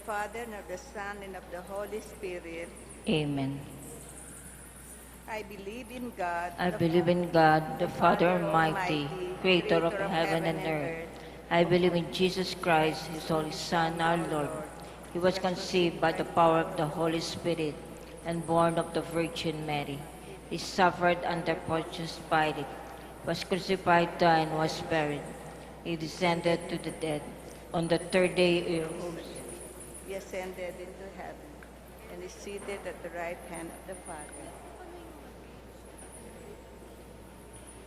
Father, and of the Son, and of the Holy Spirit. Amen. I believe in God. I believe in God, the Father Almighty, creator of heaven and earth. I believe in Jesus Christ, his only Son, our Lord. He was conceived by the power of the Holy Spirit and born of the Virgin Mary. He suffered under Pontius Pilate, was crucified, died, and was buried. He descended to the dead. On the third day he rose. He ascended into heaven and is seated at the right hand of the Father.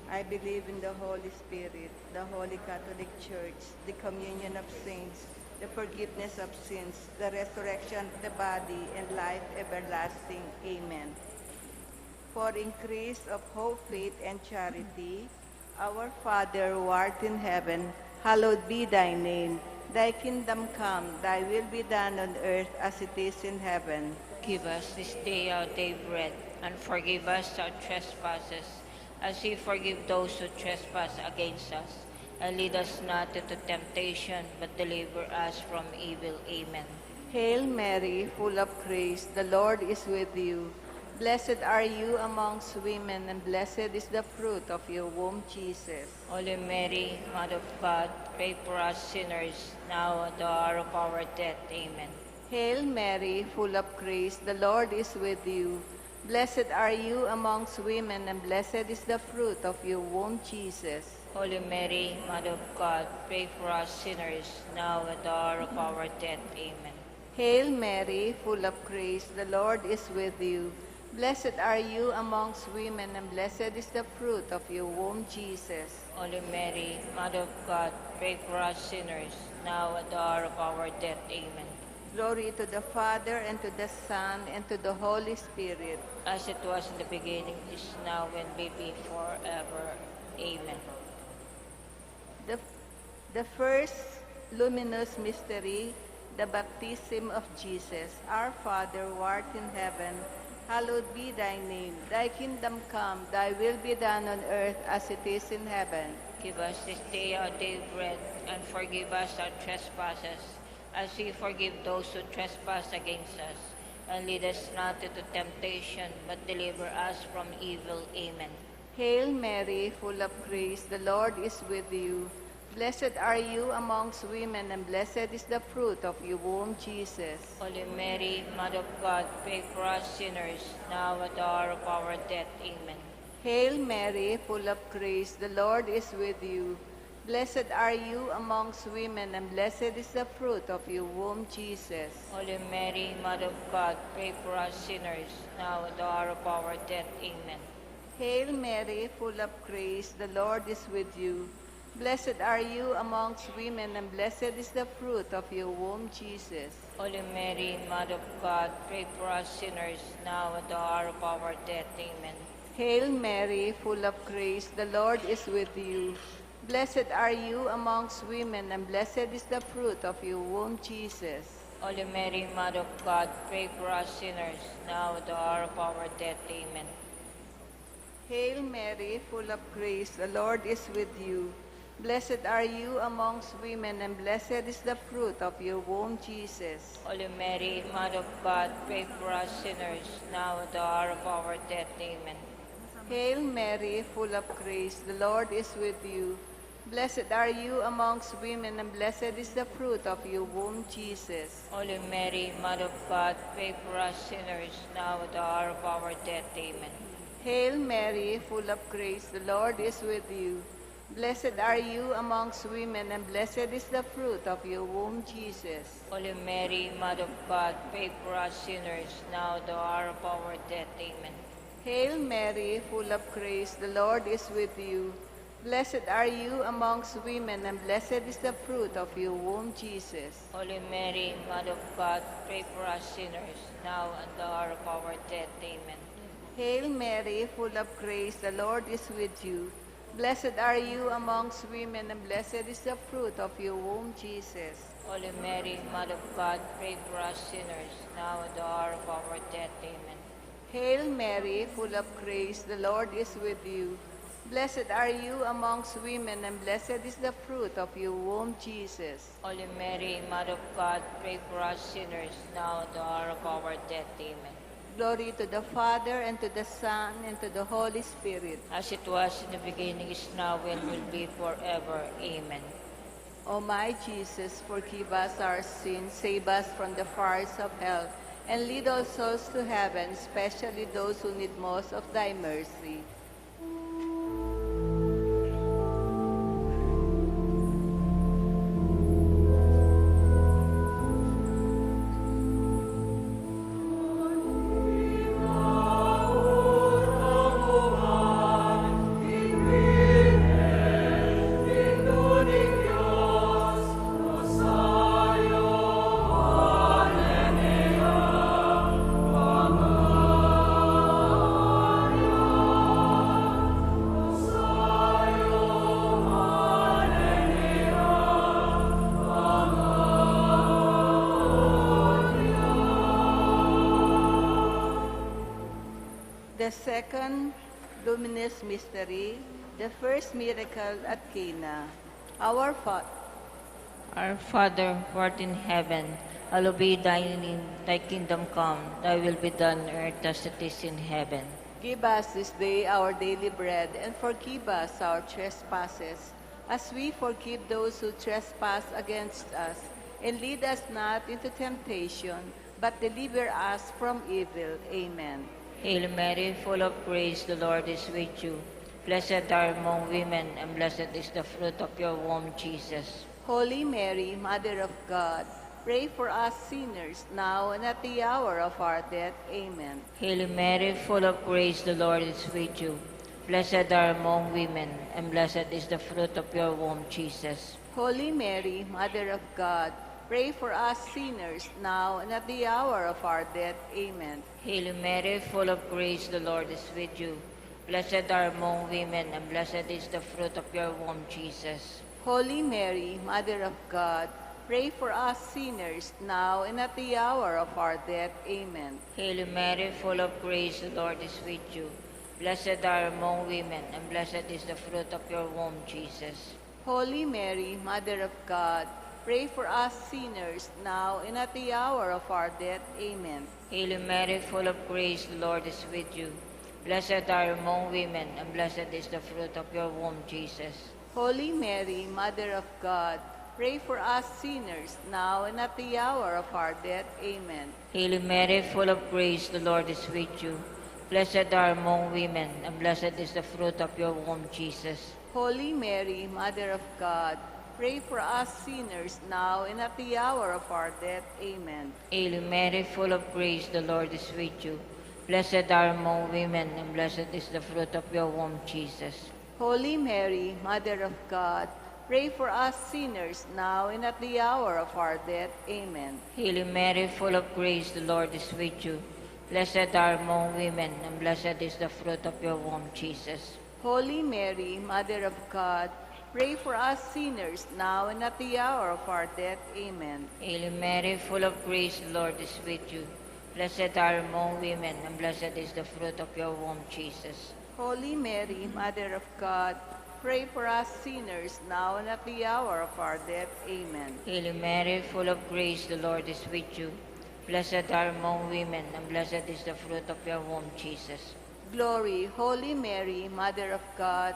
I believe in the Holy Spirit, the Holy Catholic Church, the communion of saints, the forgiveness of sins, the resurrection of the body, and life everlasting. Amen. For increase of hope, faith, and charity, our Father who art in heaven, hallowed be thy name. Thy kingdom come, thy will be done on earth as it is in heaven. Give us this day our daily bread, and forgive us our trespasses, as we forgive those who trespass against us. And lead us not into temptation, but deliver us from evil. Amen. Hail Mary, full of grace, the Lord is with you. Blessed are you amongst women, and blessed is the fruit of your womb, Jesus. Holy Mary, Mother of God, pray for us sinners, now and at the hour of our death. Amen. Hail Mary, full of grace, the Lord is with you. Blessed are you amongst women, and blessed is the fruit of your womb, Jesus. Holy Mary, Mother of God, pray for us sinners, now and at the hour of our death. Amen. Hail Mary, full of grace, the Lord is with you. Blessed are you amongst women, and blessed is the fruit of your womb, Jesus. Holy Mary, Mother of God, pray for us sinners, now and at the hour of our death. Amen. Glory to the Father, and to the Son, and to the Holy Spirit. As it was in the beginning, is now, and will be forever. Amen. The first luminous mystery, the baptism of Jesus. Our Father who art in heaven, hallowed be thy name. Thy kingdom come, thy will be done on earth as it is in heaven. Give us this day our daily bread, and forgive us our trespasses, as we forgive those who trespass against us. And lead us not into temptation, but deliver us from evil. Amen. Hail Mary, full of grace, the Lord is with you. Blessed are you amongst women, and blessed is the fruit of your womb, Jesus. Holy Mary, Mother of God, pray for us sinners, now at the hour of our death. Amen. Hail Mary, full of grace, the Lord is with you. Blessed are you amongst women, and blessed is the fruit of your womb, Jesus. Holy Mary, Mother of God, pray for us sinners, now at the hour of our death. Amen. Hail Mary, full of grace, the Lord is with you. Blessed are you amongst women, and blessed is the fruit of your womb, Jesus. Holy Mary, Mother of God, pray for us sinners, now at the hour of our death. Amen. Hail Mary, full of grace, the Lord is with you. Blessed are you amongst women, and blessed is the fruit of your womb, Jesus. Holy Mary, Mother of God, pray for us sinners, now at the hour of our death. Amen. Hail Mary, full of grace, the Lord is with you. Blessed are you amongst women, and blessed is the fruit of your womb, Jesus. Holy Mary, Mother of God, pray for us sinners, now at the hour of our death. Amen. Hail Mary, full of grace, the Lord is with you. Blessed are you amongst women, and blessed is the fruit of your womb, Jesus. Holy Mary, Mother of God, pray for us sinners, now at the hour of our death. Amen. Hail Mary, full of grace, the Lord is with you. Blessed are you amongst women, and blessed is the fruit of your womb, Jesus. Holy Mary, Mother of God, pray for us sinners, now at the hour of our death. Amen. Hail Mary, full of grace, the Lord is with you. Blessed are you amongst women, and blessed is the fruit of your womb, Jesus. Holy Mary, Mother of God, pray for us sinners, now at the hour of our death. Amen. Hail Mary, full of grace, the Lord is with you. Blessed are you amongst women, and blessed is the fruit of your womb, Jesus. Holy Mary, Mother of God, pray for us sinners, now at the hour of our death. Amen. Hail Mary, full of grace, the Lord is with you. Blessed are you amongst women, and blessed is the fruit of your womb, Jesus. Holy Mary, Mother of God, pray for us sinners, now at the hour of our death. Amen. Glory to the Father, and to the Son, and to the Holy Spirit. As it was in the beginning, is now, and will be forever. Amen. O my Jesus, forgive us our sins, save us from the fires of hell, and lead all souls to heaven, especially those who need most of thy mercy. The second luminous mystery, the first miracle at Cana. Our Father, who art in heaven, hallowed be thy name, thy kingdom come, thy will be done on earth as it is in heaven. Give us this day our daily bread, and forgive us our trespasses, as we forgive those who trespass against us. And lead us not into temptation, but deliver us from evil. Amen. Hail Mary, full of grace, the Lord is with you. Blessed are among women, and blessed is the fruit of your womb, Jesus. Holy Mary, Mother of God, pray for us sinners, now and at the hour of our death. Amen. Hail Mary, full of grace, the Lord is with you. Blessed are among women, and blessed is the fruit of your womb, Jesus. Holy Mary, Mother of God, pray for us sinners, now and at the hour of our death. Amen. Hail Mary, full of grace, the Lord is with you. Blessed are among women, and blessed is the fruit of your womb, Jesus. Holy Mary, Mother of God, pray for us sinners, now and at the hour of our death. Amen. Hail Mary, full of grace, the Lord is with you. Blessed are among women, and blessed is the fruit of your womb, Jesus. Holy Mary, Mother of God, pray for us sinners, now and at the hour of our death. Amen. Hail Mary, full of grace, the Lord is with you. Blessed are among women, and blessed is the fruit of your womb, Jesus. Holy Mary, Mother of God, pray for us sinners, now and at the hour of our death. Amen. Hail Mary, full of grace, the Lord is with you. Blessed are among women, and blessed is the fruit of your womb, Jesus. Holy Mary, Mother of God, pray for us sinners now and at the hour of our death. Amen. Hail Mary, full of grace, the Lord is with you. Blessed are among women, and blessed is the fruit of your womb, Jesus. Holy Mary, Mother of God, pray for us sinners now and at the hour of our death. Amen. Hail Mary, full of grace, the Lord is with you. Blessed are among women, and blessed is the fruit of your womb, Jesus. Holy Mary, Mother of God, pray for us sinners now and at the hour of our death. Amen. Hail Mary, full of grace, the Lord is with you. Blessed are among women, and blessed is the fruit of your womb, Jesus. Holy Mary, Mother of God, pray for us sinners now and at the hour of our death. Amen. Hail Mary, full of grace, the Lord is with you. Blessed are among women, and blessed is the fruit of your womb, Jesus. Glory, Holy Mary, Mother of God,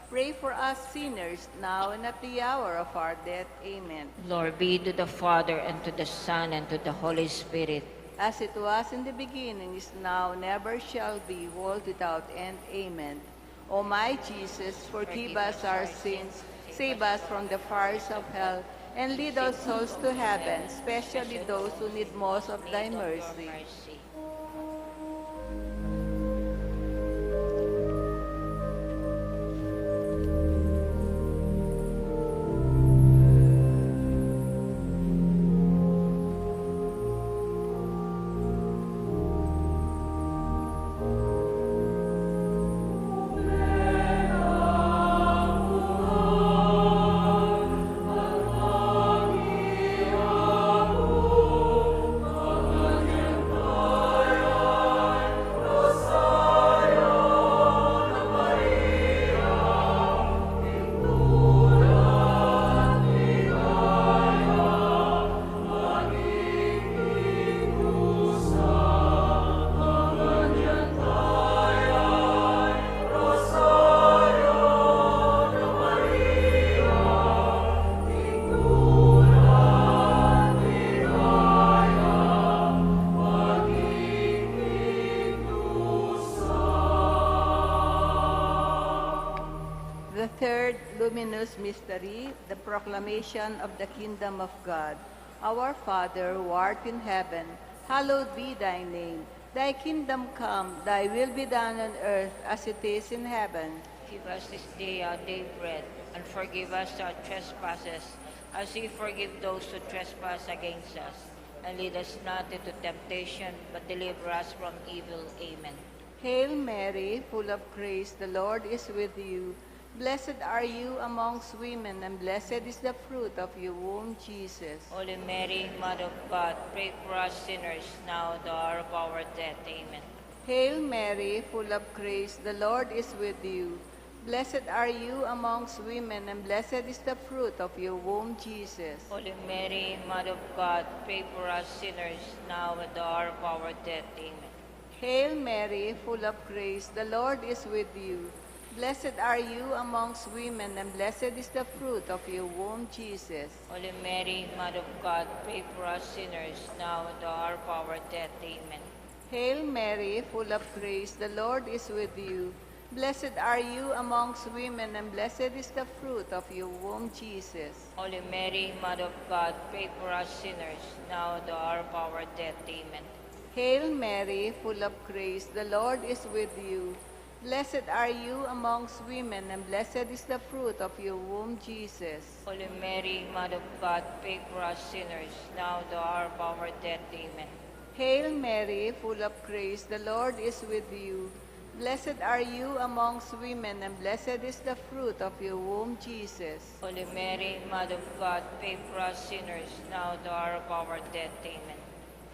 pray for us sinners now and at the hour of our death. Amen. Glory be to the Father, and to the Son, and to the Holy Spirit. As it was in the beginning, is now, never shall be, world without end. Amen. O my Jesus, forgive us our sins, save us from the fires of hell, and lead all souls to heaven, especially those who need most of thy mercy. The third luminous mystery, the proclamation of the kingdom of God. Our Father, who art in heaven, hallowed be thy name. Thy kingdom come, thy will be done on earth as it is in heaven. Give us this day our daily bread, and forgive us our trespasses, as we forgive those who trespass against us. And lead us not into temptation, but deliver us from evil. Amen. Hail Mary, full of grace, the Lord is with you. Blessed are you amongst women, and blessed is the fruit of your womb, Jesus. Holy Mary, Mother of God, pray for us sinners, now and at the hour of our death. Amen. Hail Mary, full of grace, the Lord is with you. Blessed are you amongst women, and blessed is the fruit of your womb, Jesus. Holy Mary, Mother of God, pray for us sinners, now and at the hour of our death. Amen. Hail Mary, full of grace, the Lord is with you. Blessed are you amongst women, and blessed is the fruit of your womb, Jesus. Holy Mary, Mother of God, pray for us sinners, now and at the hour of our death. Amen. Hail Mary, full of grace, the Lord is with you. Blessed are you amongst women, and blessed is the fruit of your womb, Jesus. Holy Mary, Mother of God, pray for us sinners, now and at the hour of our death. Amen. Hail Mary, full of grace, the Lord is with you. Blessed are you amongst women, and blessed is the fruit of your womb, Jesus. Holy Mary, Mother of God, pray for us sinners, now and at the hour of our death. Amen. Hail Mary, full of grace, the Lord is with you. Blessed are you amongst women, and blessed is the fruit of your womb, Jesus. Holy Mary, Mother of God, pray for us sinners, now and at the hour of our death. Amen.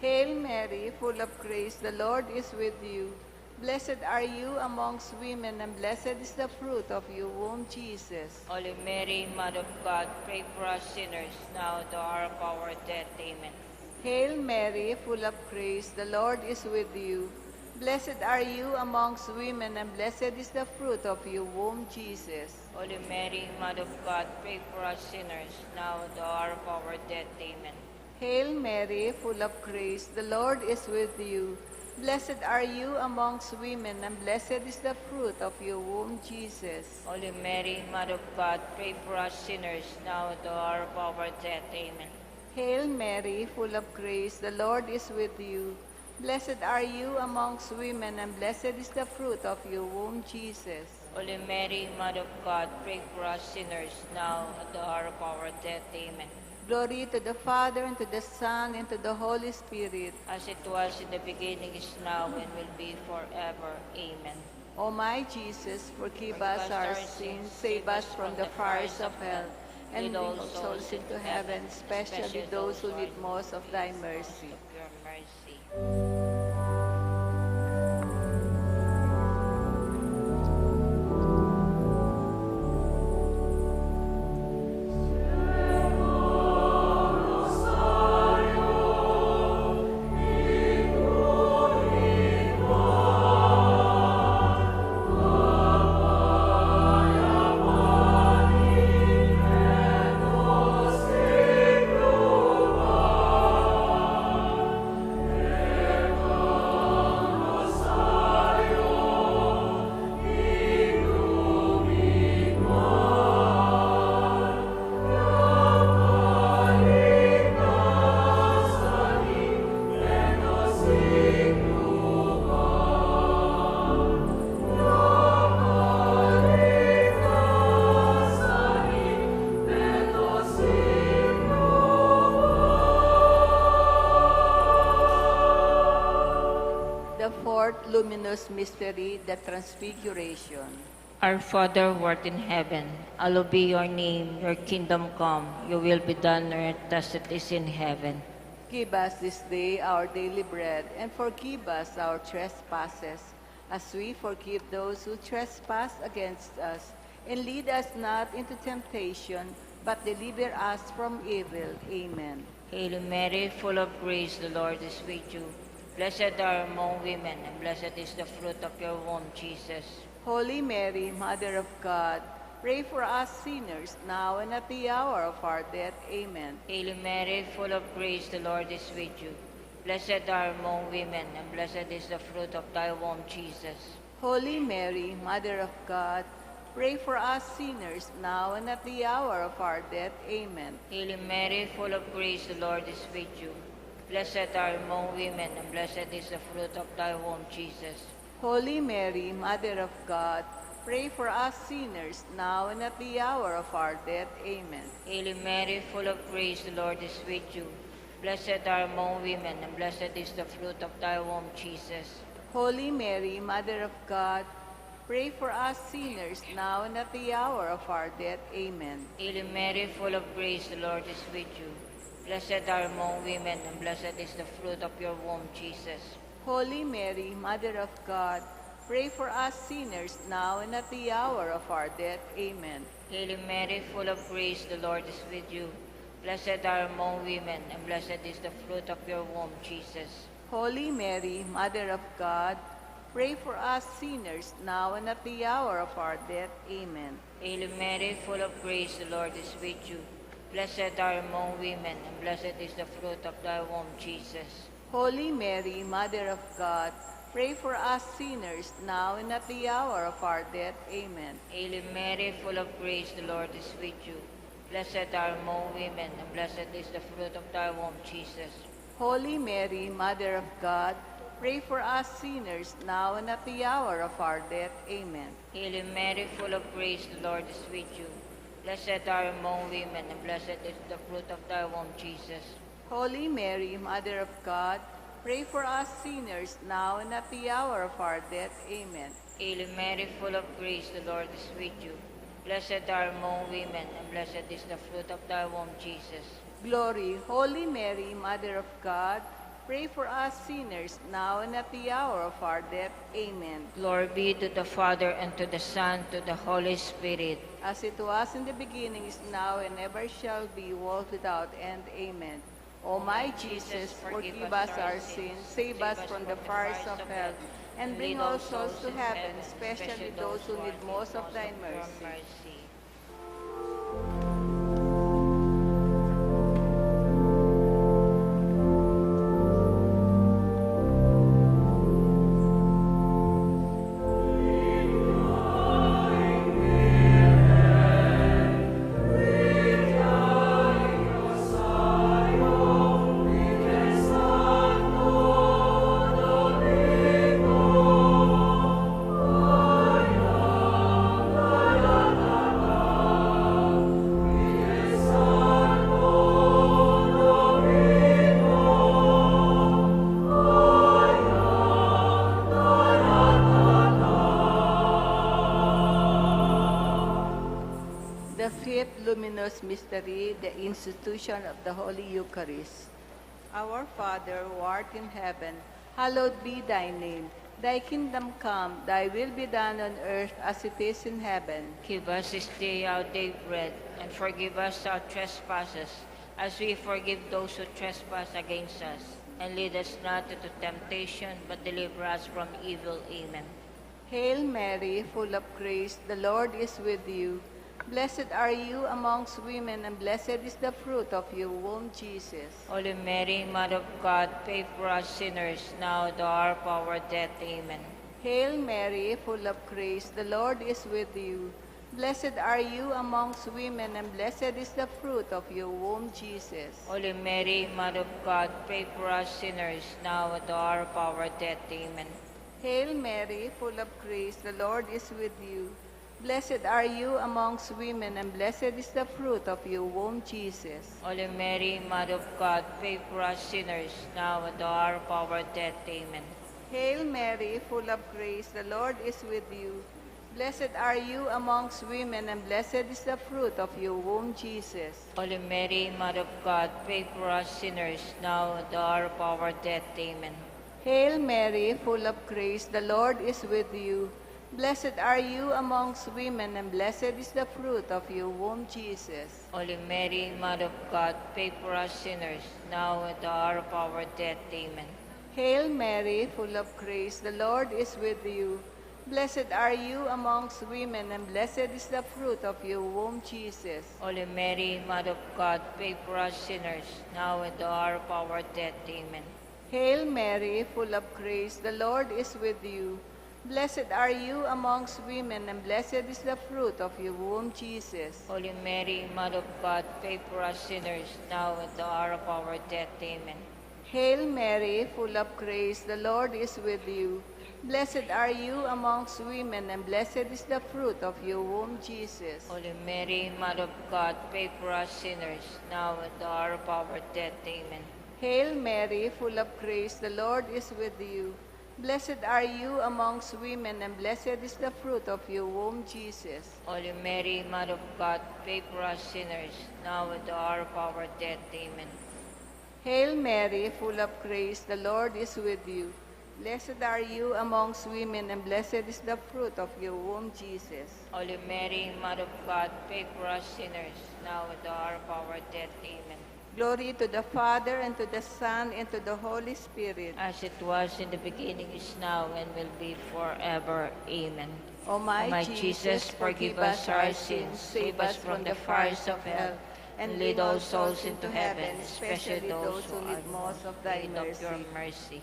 Hail Mary, full of grace, the Lord is with you. Blessed are you amongst women, and blessed is the fruit of your womb, Jesus. Holy Mary, Mother of God, pray for us sinners, now and at the hour of our death. Amen. Hail Mary, full of grace, the Lord is with you. Blessed are you amongst women, and blessed is the fruit of your womb, Jesus. Holy Mary, Mother of God, pray for us sinners, now and at the hour of our death. Amen. Hail Mary, full of grace, the Lord is with you. Blessed are you amongst women, and blessed is the fruit of your womb, Jesus. Holy Mary, Mother of God, pray for us sinners, now and at the hour of our death. Amen. Hail Mary, full of grace, the Lord is with you. Blessed are you amongst women, and blessed is the fruit of your womb, Jesus. Holy Mary, Mother of God, pray for us sinners, now and at the hour of our death. Amen. Glory to the Father, and to the Son, and to the Holy Spirit. As it was in the beginning, is now, and will be forever. Amen. O my Jesus, forgive us our sins, save us from the fires of hell, and lead all souls into heaven, especially those who need most of thy mercy. Of your mercy. The fourth luminous mystery, the Transfiguration. Our Father who art in heaven, hallowed be your name, your kingdom come, your will be done on earth as it is in heaven. Give us this day our daily bread, and forgive us our trespasses, as we forgive those who trespass against us. And lead us not into temptation, but deliver us from evil. Amen. Hail Mary, full of grace, the Lord is with you. Blessed are among women, and blessed is the fruit of your womb, Jesus. Holy Mary, Mother of God, pray for us sinners, now and at the hour of our death. Amen. Hail Mary, full of grace, the Lord is with you. Blessed are among women, and blessed is the fruit of thy womb, Jesus. Holy Mary, Mother of God, pray for us sinners, now and at the hour of our death. Amen. Hail Mary, full of grace, the Lord is with you. Blessed are among women, and blessed is the fruit of thy womb, Jesus. Holy Mary, Mother of God, pray for us sinners, now and at the hour of our death. Amen. Hail Mary, full of grace, the Lord is with you. Blessed are among women, and blessed is the fruit of thy womb, Jesus. Holy Mary, Mother of God, pray for us sinners, now and at the hour of our death. Amen. Hail Mary, full of grace, the Lord is with you. Blessed are among women, and blessed is the fruit of your womb, Jesus. Holy Mary, Mother of God, pray for us sinners, now and at the hour of our death. Amen. Hail Mary, full of grace, the Lord is with you. Blessed are among women, and blessed is the fruit of your womb, Jesus. Holy Mary, Mother of God, pray for us sinners, now and at the hour of our death. Amen. Hail Mary, full of grace, the Lord is with you. Blessed are among women, and blessed is the fruit of thy womb, Jesus. Holy Mary, Mother of God, pray for us sinners, now and at the hour of our death. Amen. Hail Mary, full of grace, the Lord is with you. Blessed are among women, and blessed is the fruit of thy womb, Jesus. Holy Mary, Mother of God, pray for us sinners, now and at the hour of our death. Amen. Hail Mary, full of grace, the Lord is with you. Blessed are among women, and blessed is the fruit of thy womb, Jesus. Holy Mary, Mother of God, pray for us sinners, now and at the hour of our death. Amen. Hail Mary, full of grace, the Lord is with you. Blessed are among women, and blessed is the fruit of thy womb, Jesus. Glory, Holy Mary, Mother of God, pray for us sinners, now and at the hour of our death. Amen. Glory be to the Father, and to the Son, to the Holy Spirit. As it was in the beginning, is now, and ever shall be, world without end. Amen. O my Jesus, forgive us our sins, save us from the fires of hell, and bring all souls to heaven, especially those who need most of thy mercy. fifth luminous mystery, the institution of the Holy Eucharist. Our Father, who art in heaven, hallowed be thy name. Thy kingdom come, thy will be done on earth as it is in heaven. Give us this day our daily bread, and forgive us our trespasses, as we forgive those who trespass against us. And lead us not into temptation, but deliver us from evil. Amen. Hail Mary, full of grace, the Lord is with you. Blessed are you amongst women, and blessed is the fruit of your womb, Jesus. Holy Mary, Mother of God, pray for us sinners, now and at the hour of our death. Amen. Hail Mary, full of grace, the Lord is with you. Blessed are you amongst women, and blessed is the fruit of your womb, Jesus. Holy Mary, Mother of God, pray for us sinners, now and at the hour of our death. Amen. Hail Mary, full of grace, the Lord is with you. Blessed are you amongst women, and blessed is the fruit of your womb, Jesus. Holy Mary, Mother of God, pray for us sinners, now and at the hour of our death. Amen. Hail Mary, full of grace, the Lord is with you. Blessed are you amongst women, and blessed is the fruit of your womb, Jesus. Holy Mary, Mother of God, pray for us sinners, now and at the hour of our death. Amen. Hail Mary, full of grace, the Lord is with you. Blessed are you amongst women, and blessed is the fruit of your womb, Jesus. Holy Mary, Mother of God, pray for us sinners, now and at the hour of our death. Amen. Hail Mary, full of grace, the Lord is with you. Blessed are you amongst women, and blessed is the fruit of your womb, Jesus. Holy Mary, Mother of God, pray for us sinners, now and at the hour of our death. Amen. Hail Mary, full of grace, the Lord is with you. Blessed are you amongst women, and blessed is the fruit of your womb, Jesus. Holy Mary, Mother of God, pray for us sinners, now and at the hour of our death. Amen. Hail Mary, full of grace, the Lord is with you. Blessed are you amongst women, and blessed is the fruit of your womb, Jesus. Holy Mary, Mother of God, pray for us sinners, now and at the hour of our death. Amen. Hail Mary, full of grace, the Lord is with you. Blessed are you amongst women, and blessed is the fruit of your womb, Jesus. Holy Mary, Mother of God, pray for us sinners, now and at the hour of our death. Amen. Hail Mary, full of grace, the Lord is with you. Blessed are you amongst women, and blessed is the fruit of your womb, Jesus. Holy Mary, Mother of God, pray for us sinners, now and at the hour of our death. Amen. Glory to the Father, and to the Son, and to the Holy Spirit. As it was in the beginning, is now, and will be forever. Amen. O my Jesus, forgive us our sins, save us from the fires of hell, and lead all souls into heaven, especially those who need most of thy need of your mercy. mercy.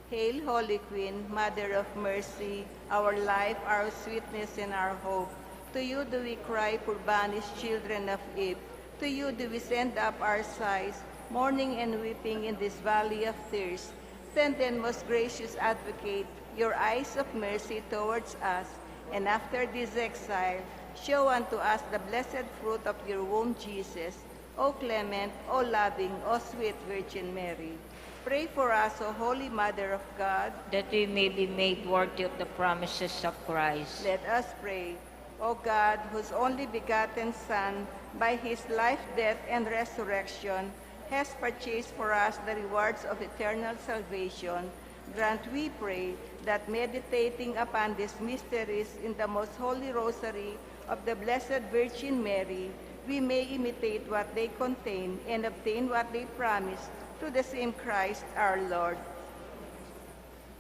Hail, Holy Queen, Mother of Mercy, our life, our sweetness, and our hope. To you do we cry, poor banished children of Eve. To you do we send up our sighs, mourning and weeping in this valley of tears. Send then, most gracious Advocate, your eyes of mercy towards us, and after this exile, show unto us the blessed fruit of your womb, Jesus. O clement, O loving, O sweet Virgin Mary. Pray for us, O Holy Mother of God, that we may be made worthy of the promises of Christ. Let us pray. O God, whose only begotten Son, by his life, death, and resurrection, has purchased for us the rewards of eternal salvation, grant, we pray, that meditating upon these mysteries in the most holy rosary of the Blessed Virgin Mary, we may imitate what they contain and obtain what they promise, through the same Christ our Lord.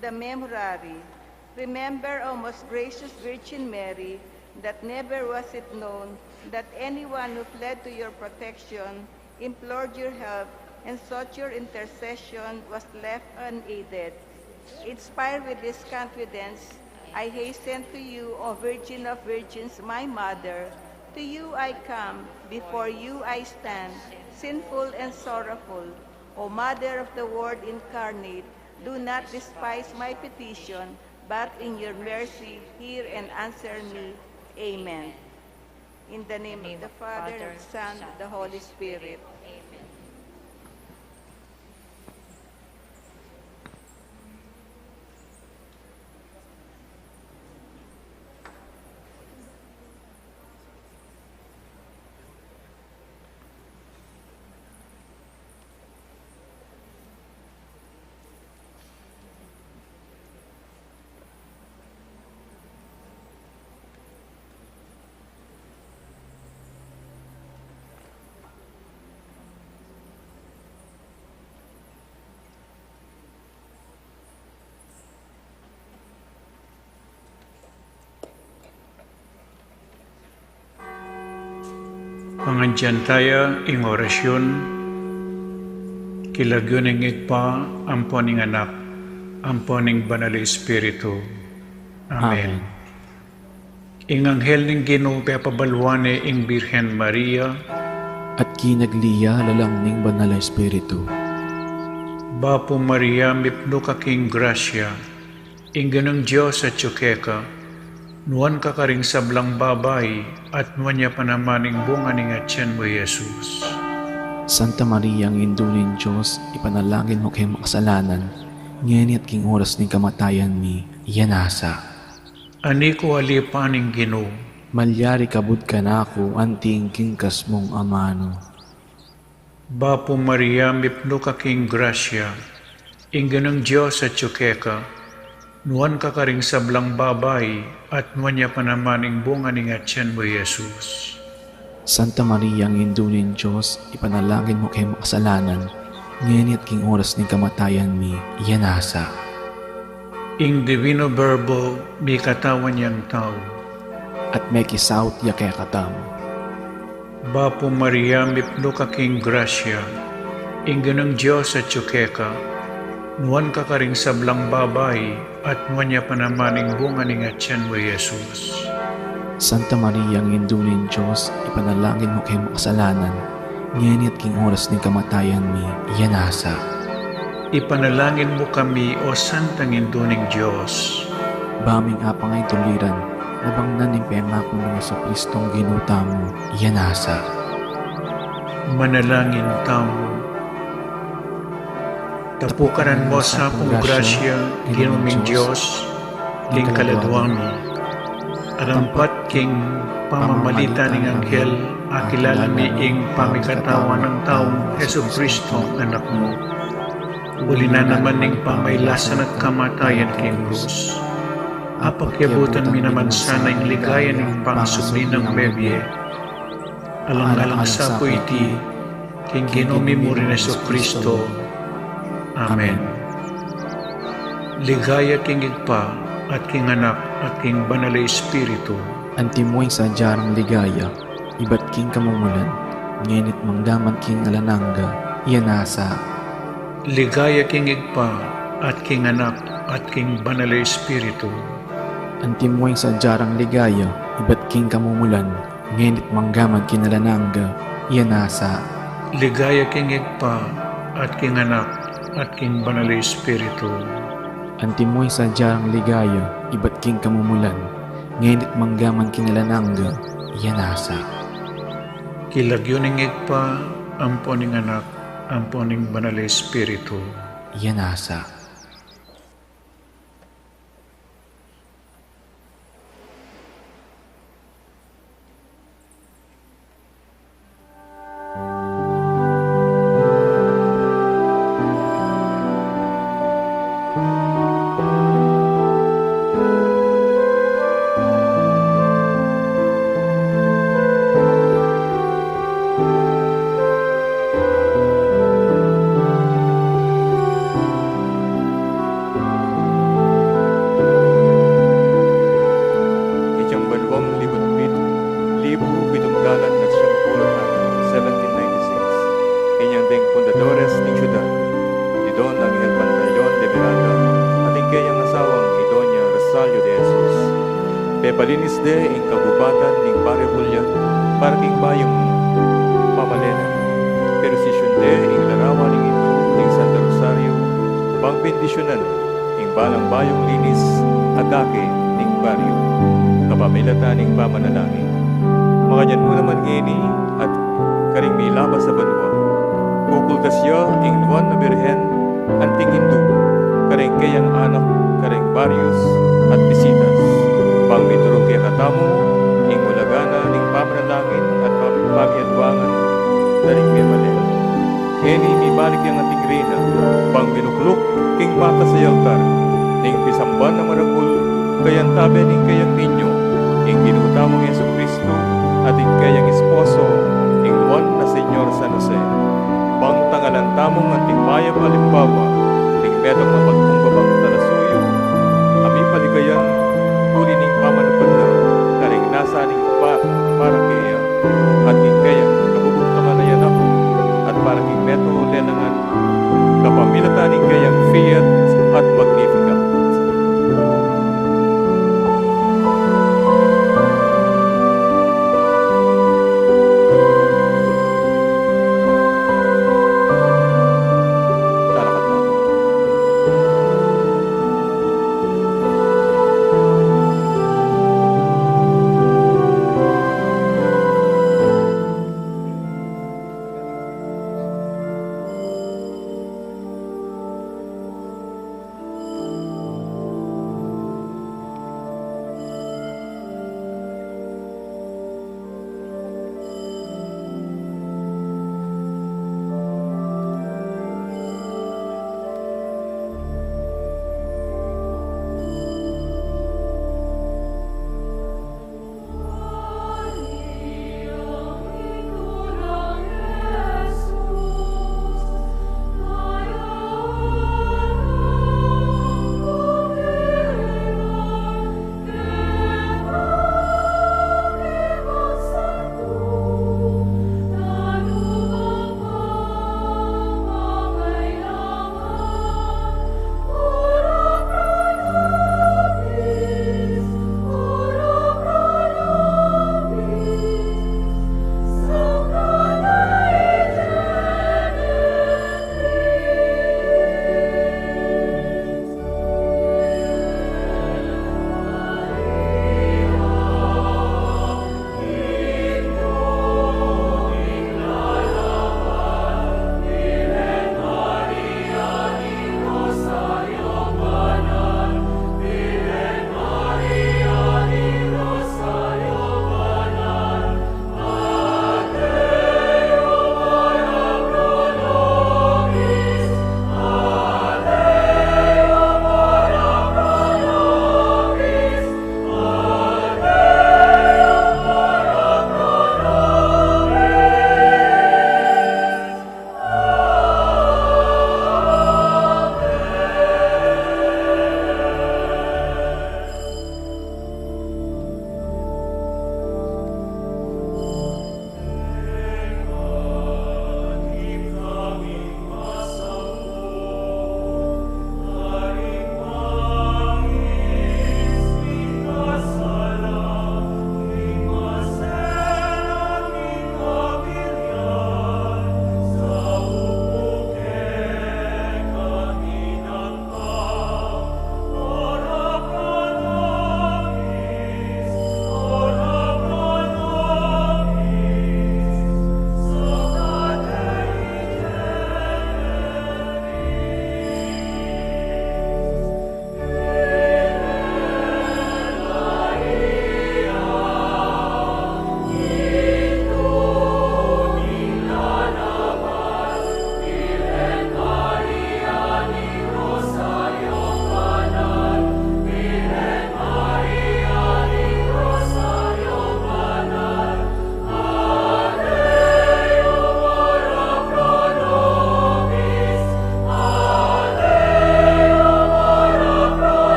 The Memorare. Remember, O most gracious Virgin Mary, that never was it known that anyone who fled to your protection, implored your help, and sought your intercession was left unaided. Inspired with this confidence, I hasten to you, O Virgin of Virgins, my Mother. To you I come, before you I stand, sinful and sorrowful. O Mother of the Word incarnate, do not despise my petition, but in your mercy hear and answer me. Amen. In the name of the Father, and the Son, and the Holy Spirit. Amen. Pangandyan tayo ing orasyon, kilagyoning igpa, amponing anak, amponing banal na Espiritu. Amen. Ing anghel ning Ginoo pabalwane ing Birhen Maria, at kinagliya lalang ning banal na Espiritu. Bapo Maria, mipno ka king grasya, ing ganang Diyos at tsukeka, nuan ka karing sablang babay, at nuan niya panamaning bunga ning atyan mo, Jesus. Santa Maria, ang induling Diyos, ipanalangin mo kay makasalanan, ngayon at king oras ning kamatayan mi, iyanasa. Ani ko alipaning Ginoo, Malyari kabud ka na ako, anting kingkas mong amano. Bapo Maria, mipno ka king grasya, ing ganang Diyos at tsukeka, nuan ka karing sablang babay, at nuan niya panamaning bunga ning atyan mo, Jesus. Santa Maria, ang induling Diyos, ipanalangin mo kay makasalanan, ngayon at king oras ning kamatayan mi, iyanasa. Ing divino verbo, may katawan niyang tao. At may kisaut ya kaya katam. Bapo Maria, mipno ka king grasya, ing ganang Diyos at tsukeka, nuan ka karing sablang babay, at nuan niya panamaning bunga ning atyan mo, Jesus. Santa Maria, ang induling Diyos, ipanalangin mo kay makasalanan, ngayon at king oras ning kamatayan mi, iyanasa. Ipanalangin mo kami, O Santang Induning Diyos. Baming apang ay tuliran, nabangnan ng pengako ng sa Kristong ginuta mo, iyanasa. Manalangin tamo. Tapukanan mo sa akong grasya, ginuming Diyos, king kaladwang mo. Arampat king pamamalita ng anghel, akilala mi ing pamikatawan ng taong Heso Kristo, anak mo. Uli na naman ning pamaylasan at kamatayan king krus. Apakyabutan mi naman sana yung ligaya ng pangsubli ng bebye. Alang-alang sa po iti, king ginumi mo rin Heso Kristo. Amen. Ligaya king igpa, at king anak, at king banal na Espiritu. Antimoy sa jarang ligaya, iba't king kamumulan, ngenit mangdaman king alananga, iyanasa. Ligaya king igpa, at king anak, at king banal na Espiritu. Antimoy sa jarang ligaya, iba't king kamumulan, ngenit manggaman kinalananga, iyanasa. Ligaya king igpa, at king anak, at king banal na Espiritu. Antimoy sa jarang ligaya, iba't king kamumulan, ngenit manggaman kinalananga, iyanasa. Kilagyoning igpa, amponing anak, amponing banal na Espiritu. Iyanasa. Pepalinis de ing kabubatan ning paribulyan, para king bayong pamalena. Pero si Shunde ing larawan ning ito, ning Santa Rosario, pang bendisyonan, ing balang bayong linis, atake ning baryo, kapamilata ning pamanalangin. Makanyan mo naman ngini, at karing may labas sa banwa. Kukultasya ing luwan na birhen, anting hindu, karing kayang anak, karing baryos, at bisitas. Pang miturong kaya katamo, ing ulagana, ning pamanalangin, at pamiadwangan, daring memalen. Eni mi balik yung ating rina, pang binuklok, king bata sa yaltar, ning pisamban na maragul, kayang tabi ning kayang ninyo, ing ginutamong Yesu Kristo, at ing kayang esposo, ing luwan na Senyor San Jose. Pang tangalan tamong ating mayam alimbawa, ning medong mapagpunggabang talasuyo, ami paligayang, uli ning pamanapad na, karing nasa ning para kaya, at ing kayang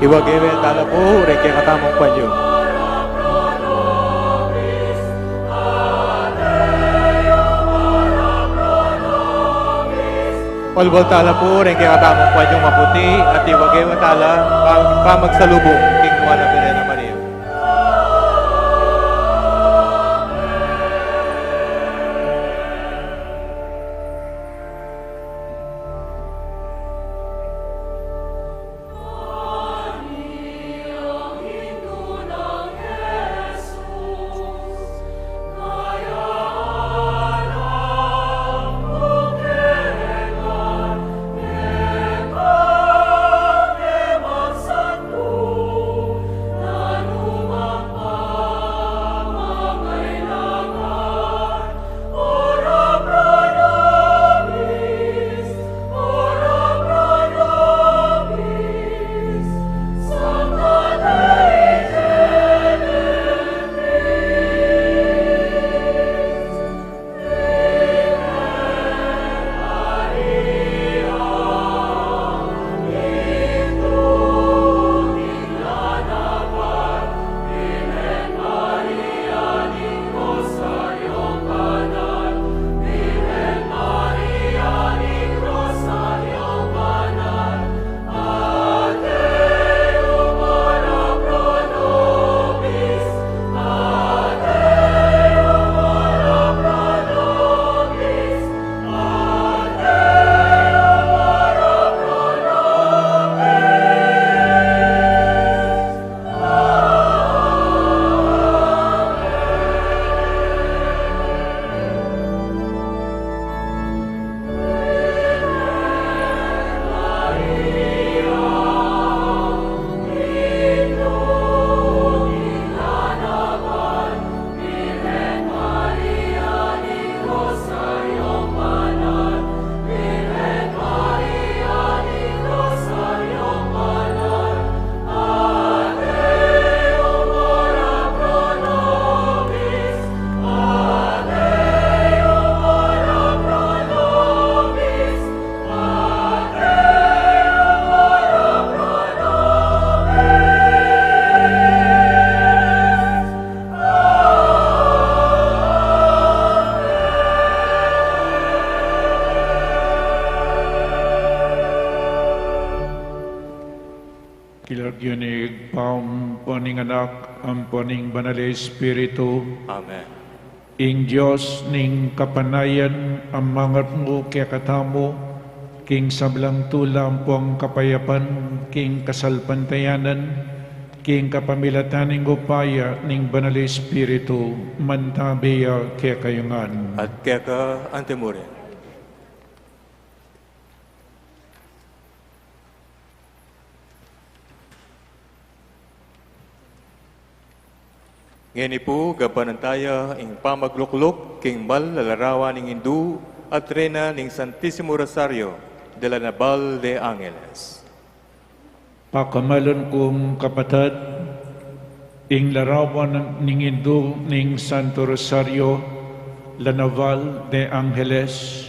Iwagayway tala po, reke katamang panyo. Walbol tala po, reke katamang panyo maputi, at iwagayway tala, pamagsalubong, king Juan of Maria. Kilagyanig paning anak, ang paning banal Espiritu, Amen. ing Diyos ning kapanayan, ang mangat mo kaya katamo, king sablang tulam po ang kapayapan, king kasalpantayanan, king kapamilatan ning upaya ning banal Espiritu, mantabiya kaya kayungan. At kaya ka antemurin. Ngeni po, gabanantaya, ing pamagluklok, king mal, lalarawan ning Hindu, at rena ning Santissimo Rosario, de la Nabal de Angeles. Pakamalon kong kapatid, ing larawan ning Hindu ning Santo Rosario, la Naval de Angeles,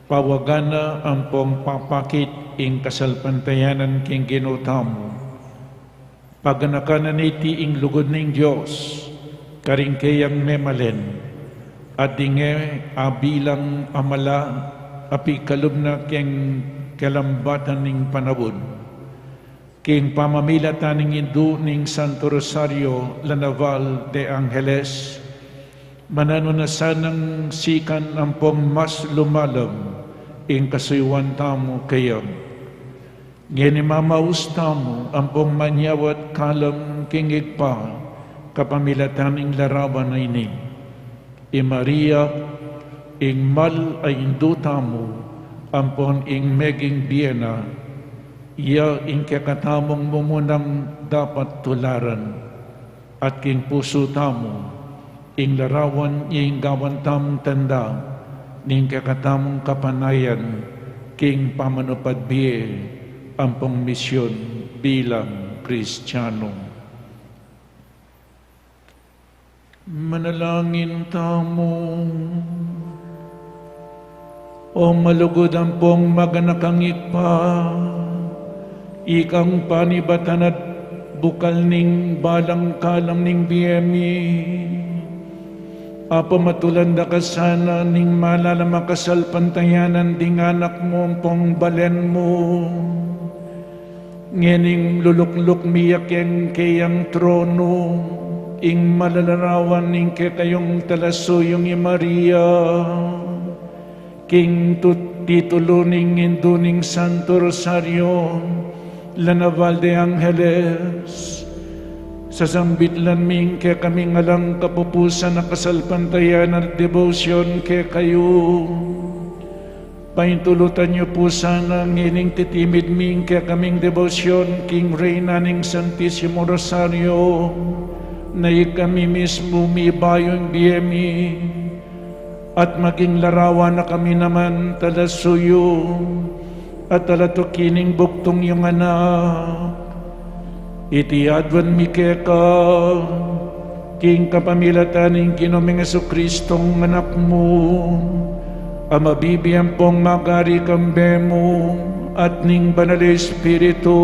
pawagana ang pong papakit ing kasalpantayanan king ginutamo. Paganakanan iti ing lugod ning Diyos, karing kayang memalen, at dinge abilang amala, api kalubna king kalambatan ning panabon. King pamamilatan ning Hindu ning Santo Rosario, la Naval de Angeles, mananunasan ng sikan ang pong mas lumalam, ing kasuywan tamo kayo. Ngeni mamaus tamo ang pong manyawat kalam kingig pa kapamilatan ing larawan na ini. I Maria ing mal ay Hindu tamo ang pong ing meging biyena, iya ing kakatamong mumunang dapat tularan at king puso tamo ing larawan ing gawan tamong tanda ning kakatamong kapanayan king pamanupad biye ang pong misyon bilang Kristiyano. Manalangin tamo, o malugod ang pong maganakangik pa, ikang panibatan at bukal ning balang kalam ning biyemi. Apa matulanda ka sana ning malala makasal pantayanan ding anak mo pong balen mo. Ngening lulukluk miyak yang kayang trono, ing malalarawan ning kayong talasuyong i Maria. King tituluning induning Santo Rosario, Lanaval de Angeles, sasambitlan ming kaya kaming alang kapupusan na kasalpantayan at devotion kaya kayo. Paintulutan niyo po sana ngining titimid ming kaya kaming devotion King Reyna ning Santissimo Rosario, na kami mismo mibayong biyemi, at maging larawan na kami naman talasuyo, at talatukining buktong yung anak. Iti adwan mi keka, king kapamilataning Ginoong Jesucristong anak mo, amabibiyang pong magari kambe mo, at ning banal Espiritu,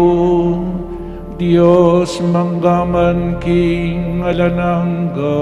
Dios manggaman king alanangga.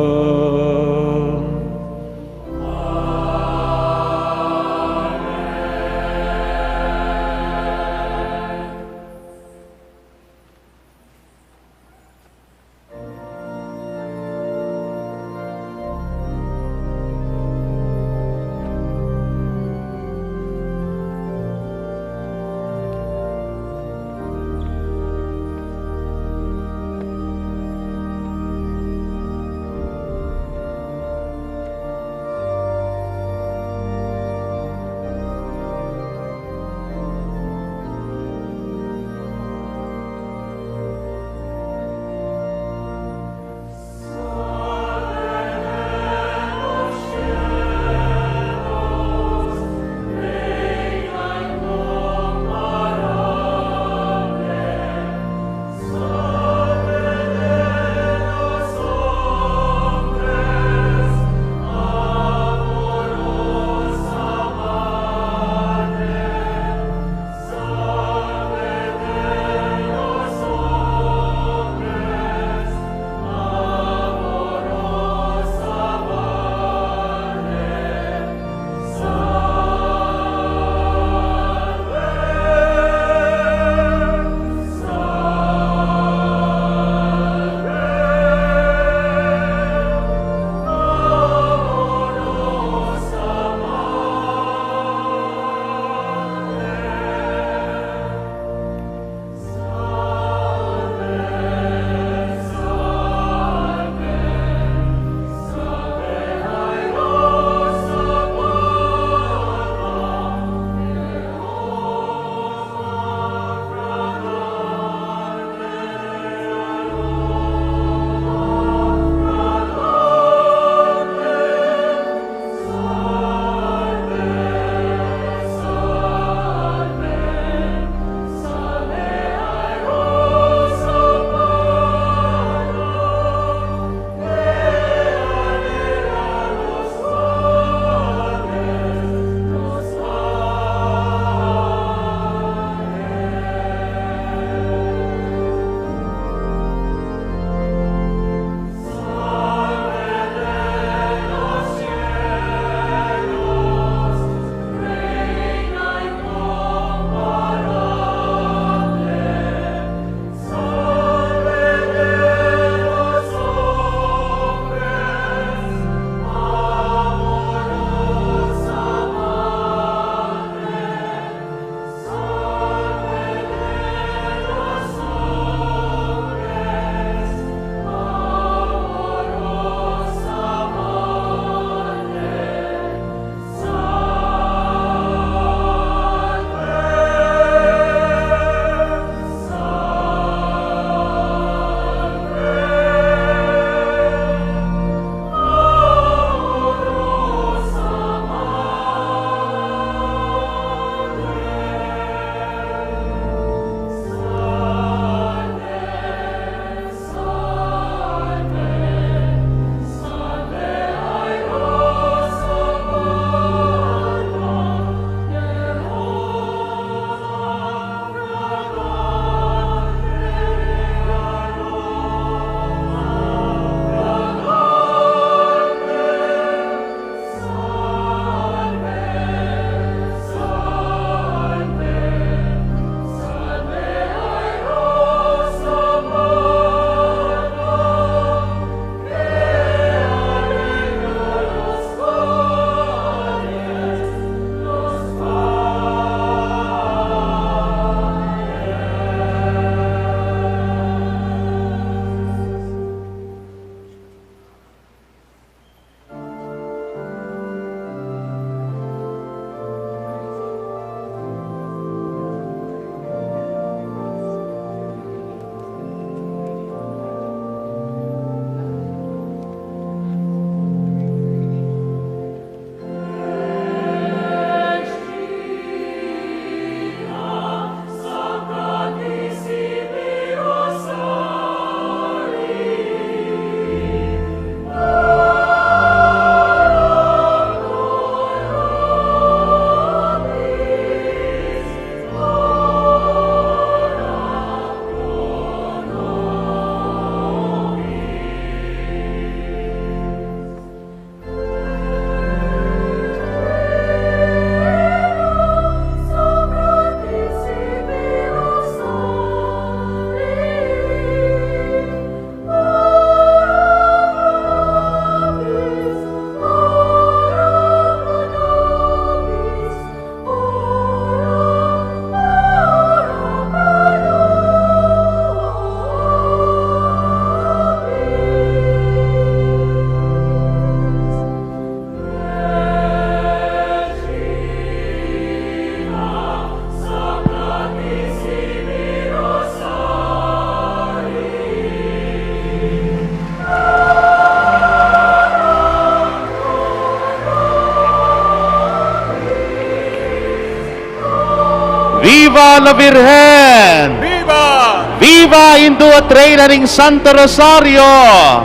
Viva la Virgen! Viva! Viva Hindu at Reina ng Santo Rosario!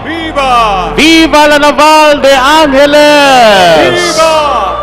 Viva! Viva la Naval de Angeles! Viva!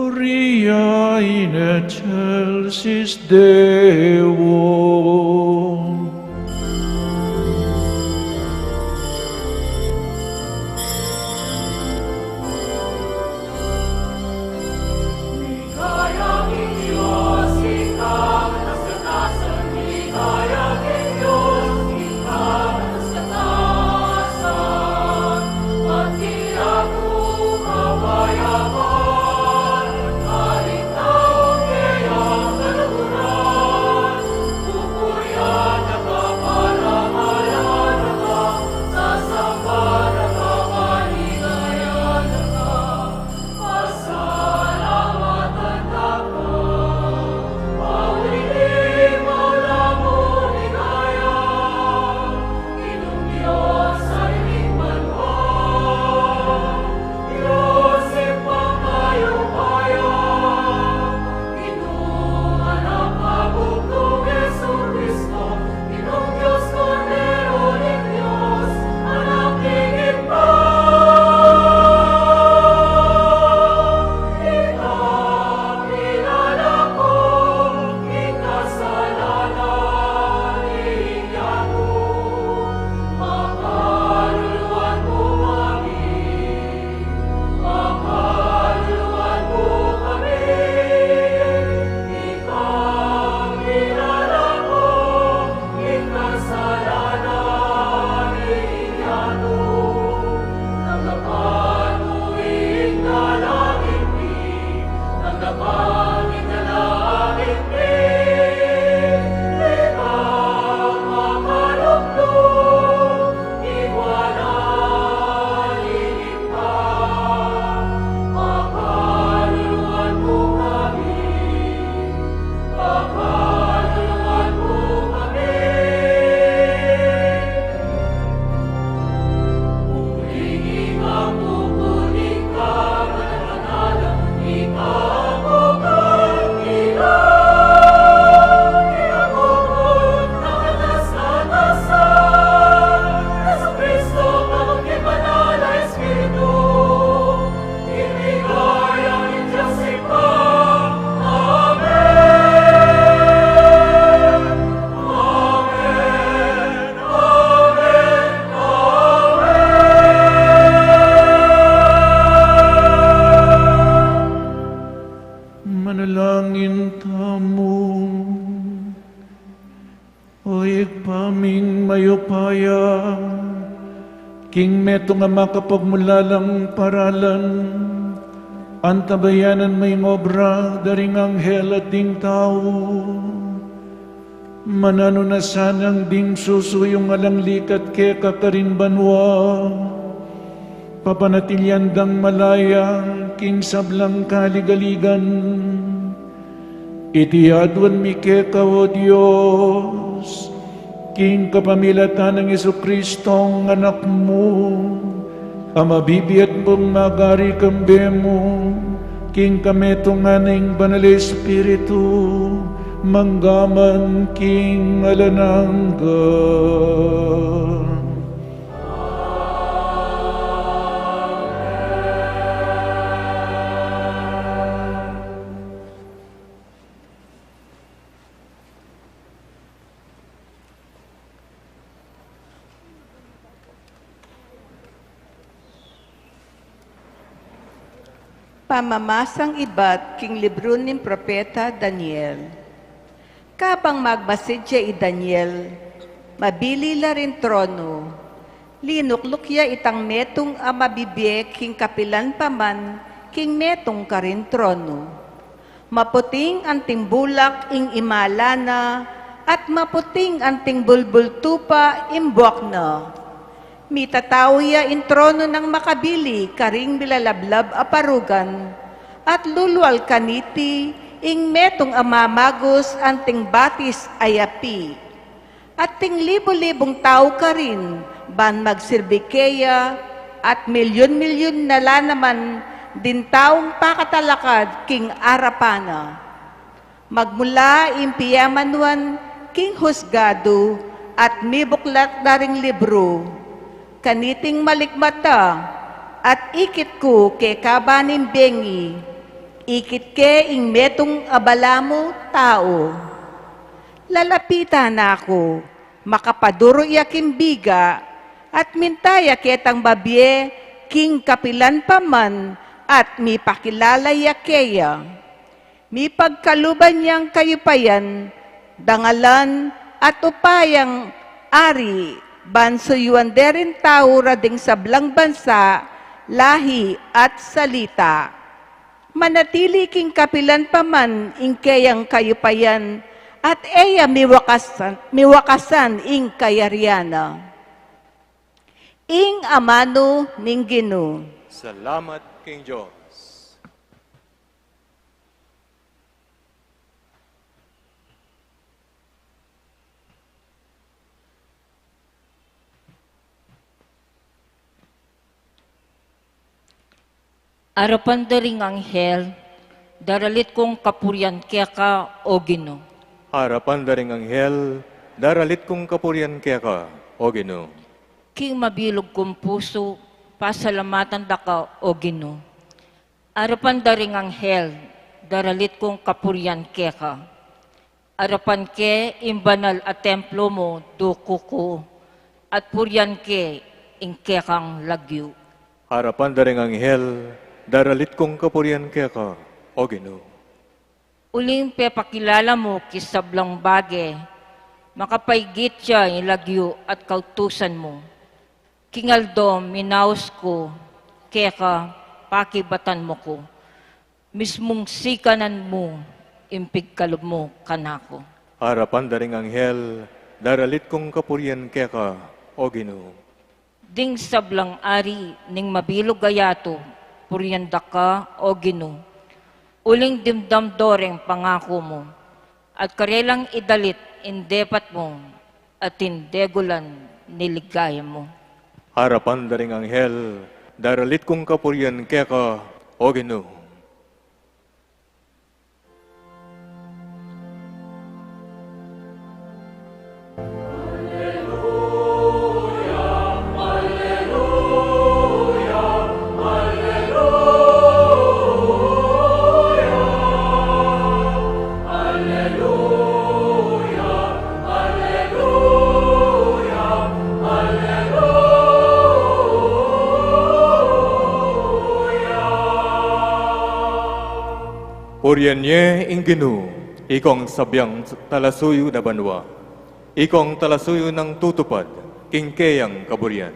Gloria in excelsis Deo. Manalangin tamo, oig paming mayupaya, king meto nga makapagmulalang paralan, antabayanan may ngobra, daring anghel at ding tao, manano na sanang ding susuyong alang likat ke kakarinbanwa, papanatilyandang malaya, king sablang kaligaligan, itiadwan mi keka o Diyos, king kapamilatan ng Jesucristong anak mo, amabibiyat mong magari kambe mo, king kametong aning banal Espiritu, manggaman king alanangga. Pamamasang iba't king libro ni Propeta Daniel. Kapang magbasidya i Daniel, mabili la rin trono. Linuklukya itang metong amabibe king kapilan paman, king metong karin trono. Maputing ang timbulak ing imalana, at maputing ang tingbulbul tupa imbuak na. Mitatawiya in trono ng makabili, karing bilalablab aparugan, at lulual kaniti, ing metong amamagos anting batis ayapi. At ting libo-libong tao ka rin, ban magsirbikeya, at milyon-milyon na naman din taong pakatalakad king arapana. Magmula impiyamanwan king husgado, at mibuklat na ring libro, kaniting malikmata, at ikit ko ke kabanim bengi, ikit ke ing metong abalamo tao. Lalapitan ako, makapaduro yakin biga, at mintaya ketang babye, king kapilan paman, at mi pakilala yakeya. Mi pagkaluban niyang kayupayan, dangalan at upayang ari, bansuyuan derin tao rading sablang bansa, lahi at salita. Manatili king kapilan paman ingkayang kayupayan, at eya miwakasan ing kayaryana. Ing amano ning Ginoo. Salamat King Diyos. Arapan daring anghel, daralit kong kapuryan kaya ka, O Ginoo. Harapan daring anghel, daralit kong kapurian kaya ka, O Ginoo. King mabilog kong puso, pasalamatan da ka, O Ginoo. Arapan daring anghel, daralit kong kapuryan kaya ka. Arapan ke imbanal at templo mo, duko ko, at puryan ke ing kaya kang lagyo. Harapan daring anghel, daralit kong kapurian kaya ka, O Ginoo. Uling pepakilala mo kisablang bage, makapaigit siya ilagyo at kautusan mo. Kingaldo, minaos ko, kaya ka, pakibatan mo ko. Mismong sikanan mo, impigkalob mo kanako. Harapan daring anghel, daralit kong kapurian kaya ka, O Ginoo. Ding sablang ari, ning mabilog gayato, puryanda ka, O Ginoo. Uling dimdam doreng pangako mo, at karelang idalit indepat mo, at indegulan niligaya mo. Harapan daring anghel, daralit kong kapurian kaya ka, O Ginoo. Purian niye ing Ginoo, ikong sabyang talasuyo na banwa, ikong talasuyo ng tutupad, king kayang kaburian.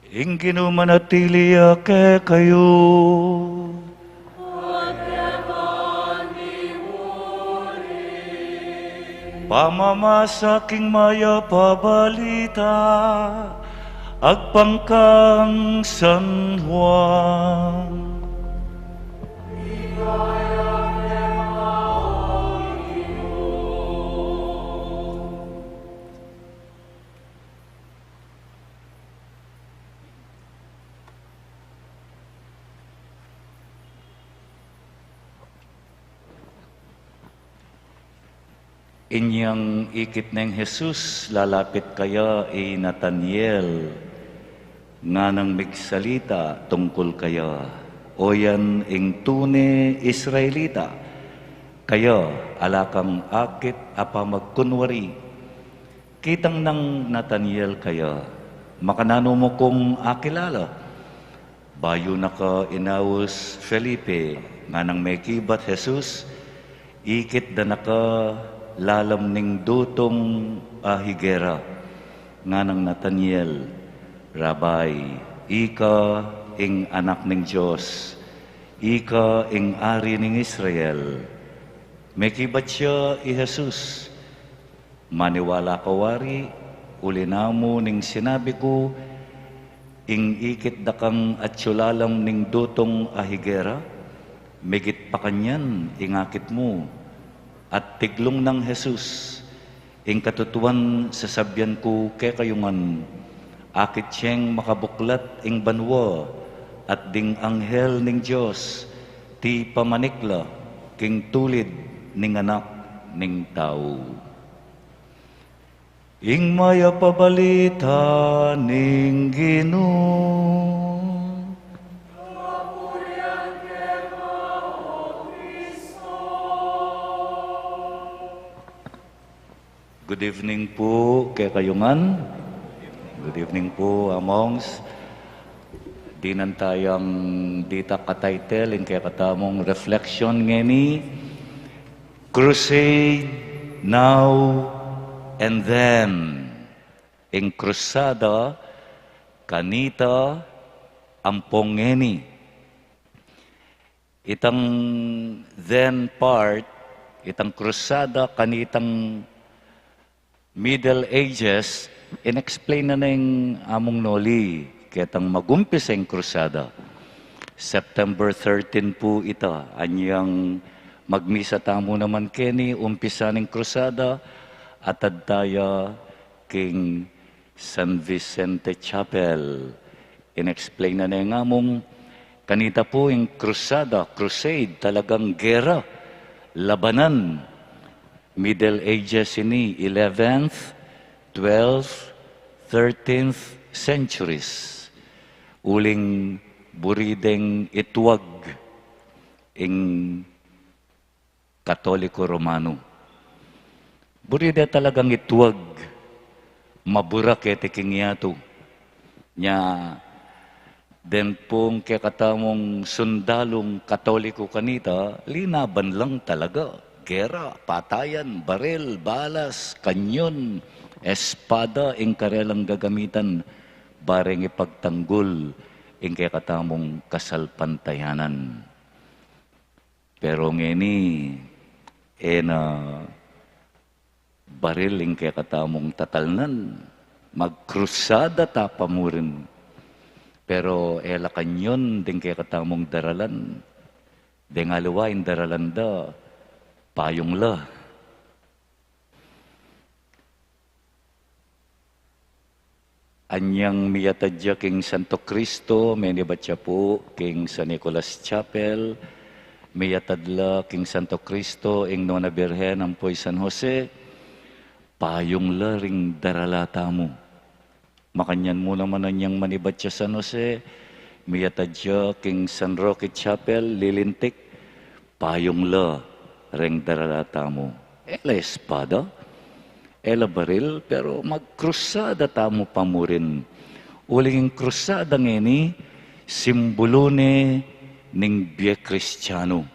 Ingin manatili ke kayo. Pamamasaking maya pabalita, agpangkang San Juan. Inyang ikit ng Jesus, lalapit kaya Nathaniel, nga nang migsalita tungkol kaya. Oyan ing tune Israelita, kaya alakang akit apa magkunwari. Kitang ng Nathaniel kaya, makanano mo kong akilala. Bayo na ka inawos Felipe, nga nang may kibat Jesus, ikit da naka lalam ning dutong higera, nga ng Nathaniel, Rabay, ika ing anak ng Diyos, ika ing ari ng Israel. May kibat siya Jesus, maniwala ka wari, ulinamo ning sinabi ko, ing ikit dakang atsulalam ning dutong higera, migit pa kanyan ingakit mo, at tiglong ng Jesus, ing katutuan sasabyan ko kay kayungan, akit siyang makabuklat ing banwa, at ding anghel ning Diyos, ti pamanikla, king tulid ning anak ning tao. Ing maya pabalita ning Ginoo. Good evening po kay kayungan. Good evening po amongs. Dinan tayang dita ka-title in kay katamong reflection ngeni. Crusade now and then. Ing krusada kanita ampong ngeni. Itang then part, itang krusada kanitang Middle Ages, in-explain na ng among noli, ketang magumpisa yung krusada. September 13 po ita, anyang magmisa tamo naman keni, umpisa ng krusada, at adtaya king San Vicente Chapel. In-explain na ng among, kanita po yung krusada, crusade, talagang gera, labanan. Middle Ages ini, 11th, 12th, 13th centuries. Uling burideng itwag ing Katoliko Romano. Buride talagang itwag, mabura kete kingyato. Nya, den pong kekatamong sundalong Katoliko kanita, linaban lang talaga. Gera, patayan, baril, balas, kanyon, espada, ing karelang gagamitan, bareng ipagtanggol, ing kay katamong kasalpantayanan. Pero ngeni, baril ing kay katamong tatalnan, magkrusada tapamurin. Pero ela kanyon, ding kay katamong daralan, ding aluwain daralan da, payong la. Anyang miyatadya king Santo Cristo, menibatya po king San Nicolas Chapel, miyatadla king Santo Cristo, ing Nona Birhen, ampoy San Jose, payong la ring daralata mo. Makanyan mo naman anyang manibatya San Jose, miyatadya king San Roque Chapel, lilintik, payong la ring daralata mo. Ela espada, ela baril, pero magkrusada tamo pamurin. Uling krusada ngeni, simbolone ning Via Cristiano.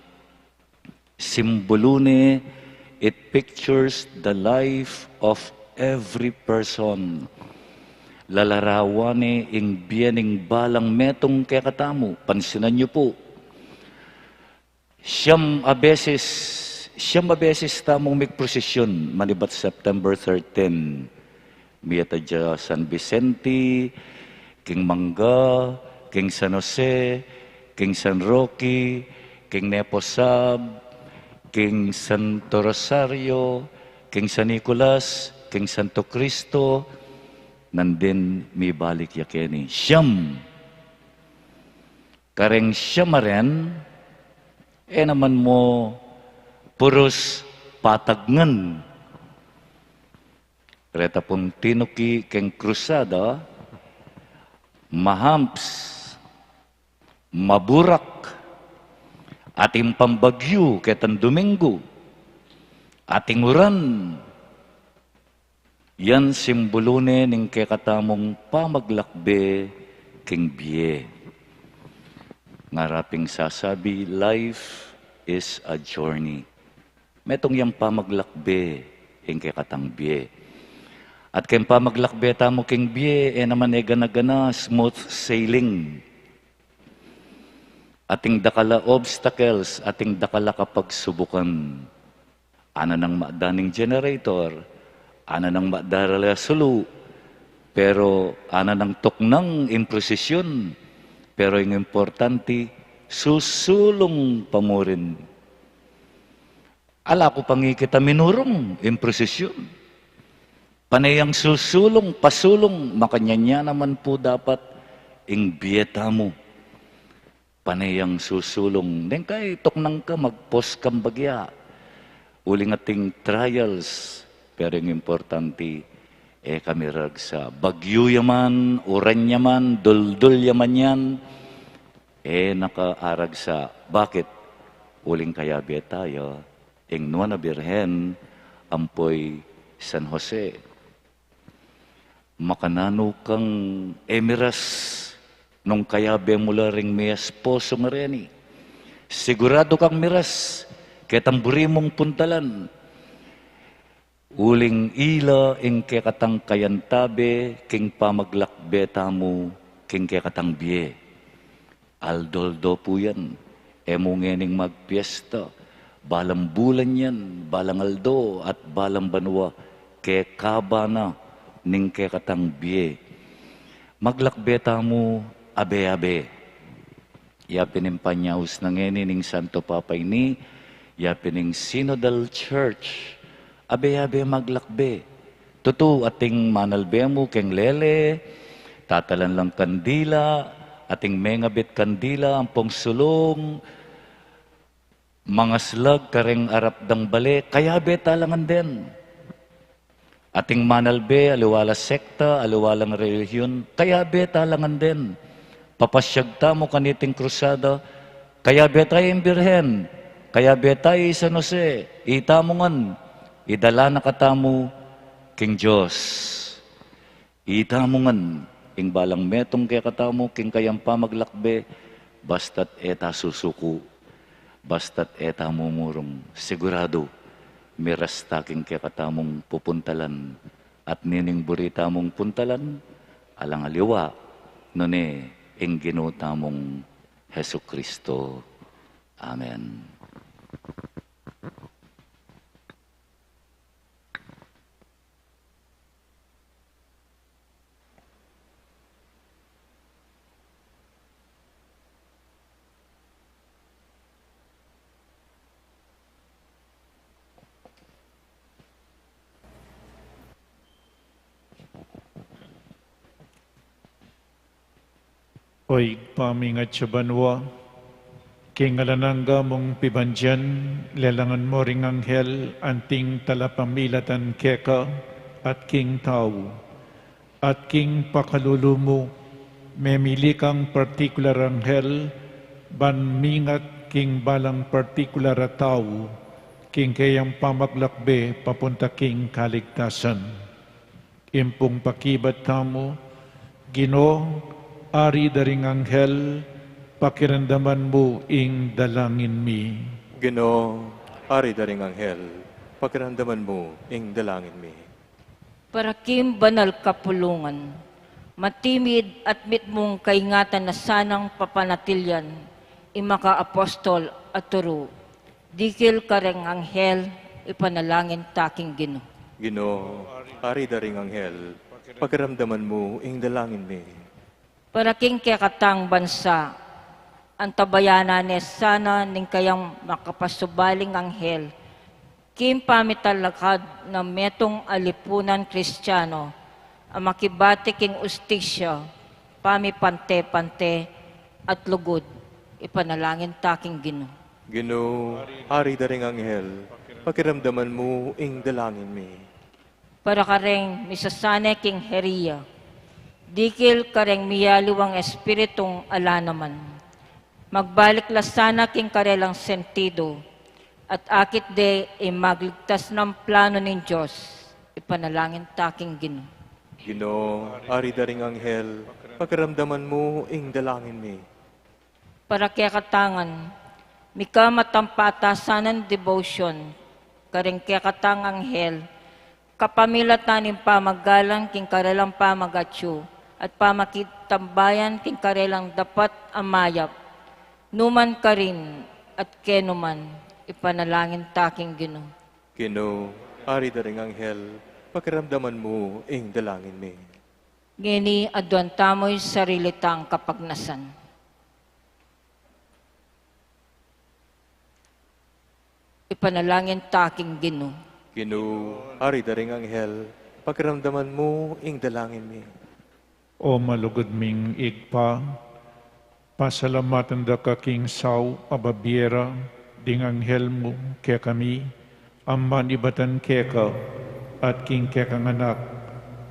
Simbolone, it pictures the life of every person. lalarawani ing biyaning balang metong kekatamu. Pansinan niyo po, siyam abeses tamong mikprosesyon manibat September 13. Miyata dya San Vicente, King Mangga, King San Jose, King San Roque, King Neposab, King Santo Rosario, King San Nicolas, King Santo Cristo, nandin mi balik yakeni. Siyam. Kareng siyamaren, naman mo puros patagnan. Reta pong tinuki keng krusada, mahamps, maburak, ating pambagyo ketan Domingo, ating uran. Yan simbolone ning kekatamong pamaglakbe king biye. Ngaraping sasabi, life is a journey. Metong yang pamaglakbe ing kekatang biye. At kayong pamaglakbe tamo king biye, naman gana-gana, smooth sailing. Ating dakala obstacles, ating dakala kapagsubukan. Ana ng madaning generator, ana ng madarala sulu, pero ana ng tuknang improsesyon, pero yung importante, susulong pamurin. Ala ko pangi kita minurong improsesyon. Panayang susulong, pasulong, makanyanya naman po dapat ing biyeta mo. Panayang susulong, den kay tuknang ka magpos kang bagya. Uling ating trials, pero yung importante, kami ragsa. Bagyo yaman, uran yaman, duldul yaman yan, nakaarag sa. Bakit? Uling kaya biya tayo, ing Nuana Birhen, ampoy San Jose. Makanano kang emiras nung kaya mula ring may esposo nga reni. Sigurado kang miras, ketamburi mong puntalan. Uling ila ing kekatang kayantabe, king pamaglakbe tamo, king kekatang biye. Aldoldo po yan. Ngening magpiesta. Balang bulan yan, balang aldo at balang banwa, kekaba na ning kekatang biye. Maglakbe tamo, abe-abe. Yapin panyaus na ning Santo Papay ni, yapin Synodal Church. Abe-abe maglakbe. Tutu ating manalbe mo keng lele, tatalan lang kandila, ating mengabit kandila, ang pongsulong, mga slag kareng arap dang bale, kaya be talangan din. Ating manalbe, aliwala sekta, aliwalang relihiyon, kaya be talangan din. Papasyagta mo kaniting krusada, kaya be tayo imbirhen, kaya be tayo San Jose, itamongan, idala na katamu king Diyos. Itamongan, ing balang metong kaya katamu, king kayang pamaglakbe, basta't eta susuku, basta't eta mumurong, sigurado, miras taking kaya katamong pupuntalan at nining burita mong puntalan, alang aliwa, nune, ing ginutamong Hesu Kristo. Amen. Oy, pamingat sa banwa, kingalanangga mong pibanjan, lelangan mo ring anghel, anting talapamilatan keka, at king tao, at king pakalulumo, memili kang partikular anghel, banmingat king balang partikular a tao, king kayang pamaglakbe, papunta king kaligtasan. Impong pakibat tamo, Ginoo, ari daring anghel, pakiramdaman mo ing dalangin mi. Ginoo, ari daring anghel, pakiramdaman mo ing dalangin mi. Para kim banal kapulungan, Matimid at mitmong kaingatan na sanang papanatilyan, imaka apostol at turo. Dikil kareng anghel, ipanalangin taking Gino. Ginoo, ari daring anghel, pakiramdaman mo ing dalangin mi. Para king kakatang bansa, ang tabayanan sana ning kayang makapasubaling anghel, kim pamitalakad na metong alipunan Kristiyano, ang makibati king ustisya, pamipante-pante at lugod, ipanalangin taking Gino. Ginoo, ari daring anghel, pakiramdaman mo ing dalangin mi. Para kareng misasane king heriya, dikil kareng miyaliwang espiritong ala naman. Magbalik lasana king karelang sentido, at akit de magligtas ng plano ng Diyos, ipanalangin taking Gino. Ginoo, ari daring anghel, pakiramdaman mo ing dalangin mi. Para kaya katangan, mika matampatasanan devotion, kareng kaya katang anghel, kapamilatan ng pamagalang king karelang pamagatyo, at pamakitambayan king karelang dapat amayap, numan ka rin at kenuman, ipanalangin taking Gino. Ginoo, ari daring anghel, pakiramdaman mo ing dalangin mi. Ngini aduan tamoy sarilitang kapagnasan. Ipanalangin taking Gino. Ginoo, ari daring anghel, pakiramdaman mo ing dalangin mi. O malugod ming igpa, pasalamatan da ka king saw ababiera, ding anghel mo kaya kami, amman ibatan kaya ka, at king kaya kang anak,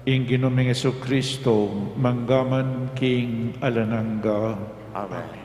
ing Ginoong Jesucristo, manggaman king alanangga. Amen.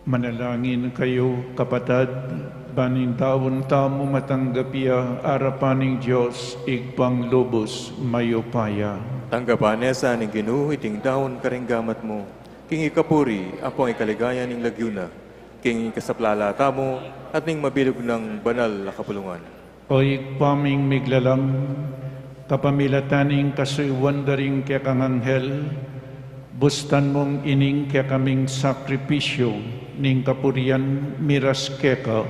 Manalangin kayo, kapatad, baning taon tamo matanggapia arapaning Diyos, igpang lubos mayupaya. Tanggapan sa aning Ginoo iting daon karinggamat mo. King ikapuri, apong ikaligaya ning lagyuna. King ikasaplalata mo at ning mabilog ng banal na kapulungan. O igpaming miglalang, kapamilataning kasuywan daring kaya kang anghel, bustan mong ining kaya kaming sakripisyo, ning kapurian miras keka.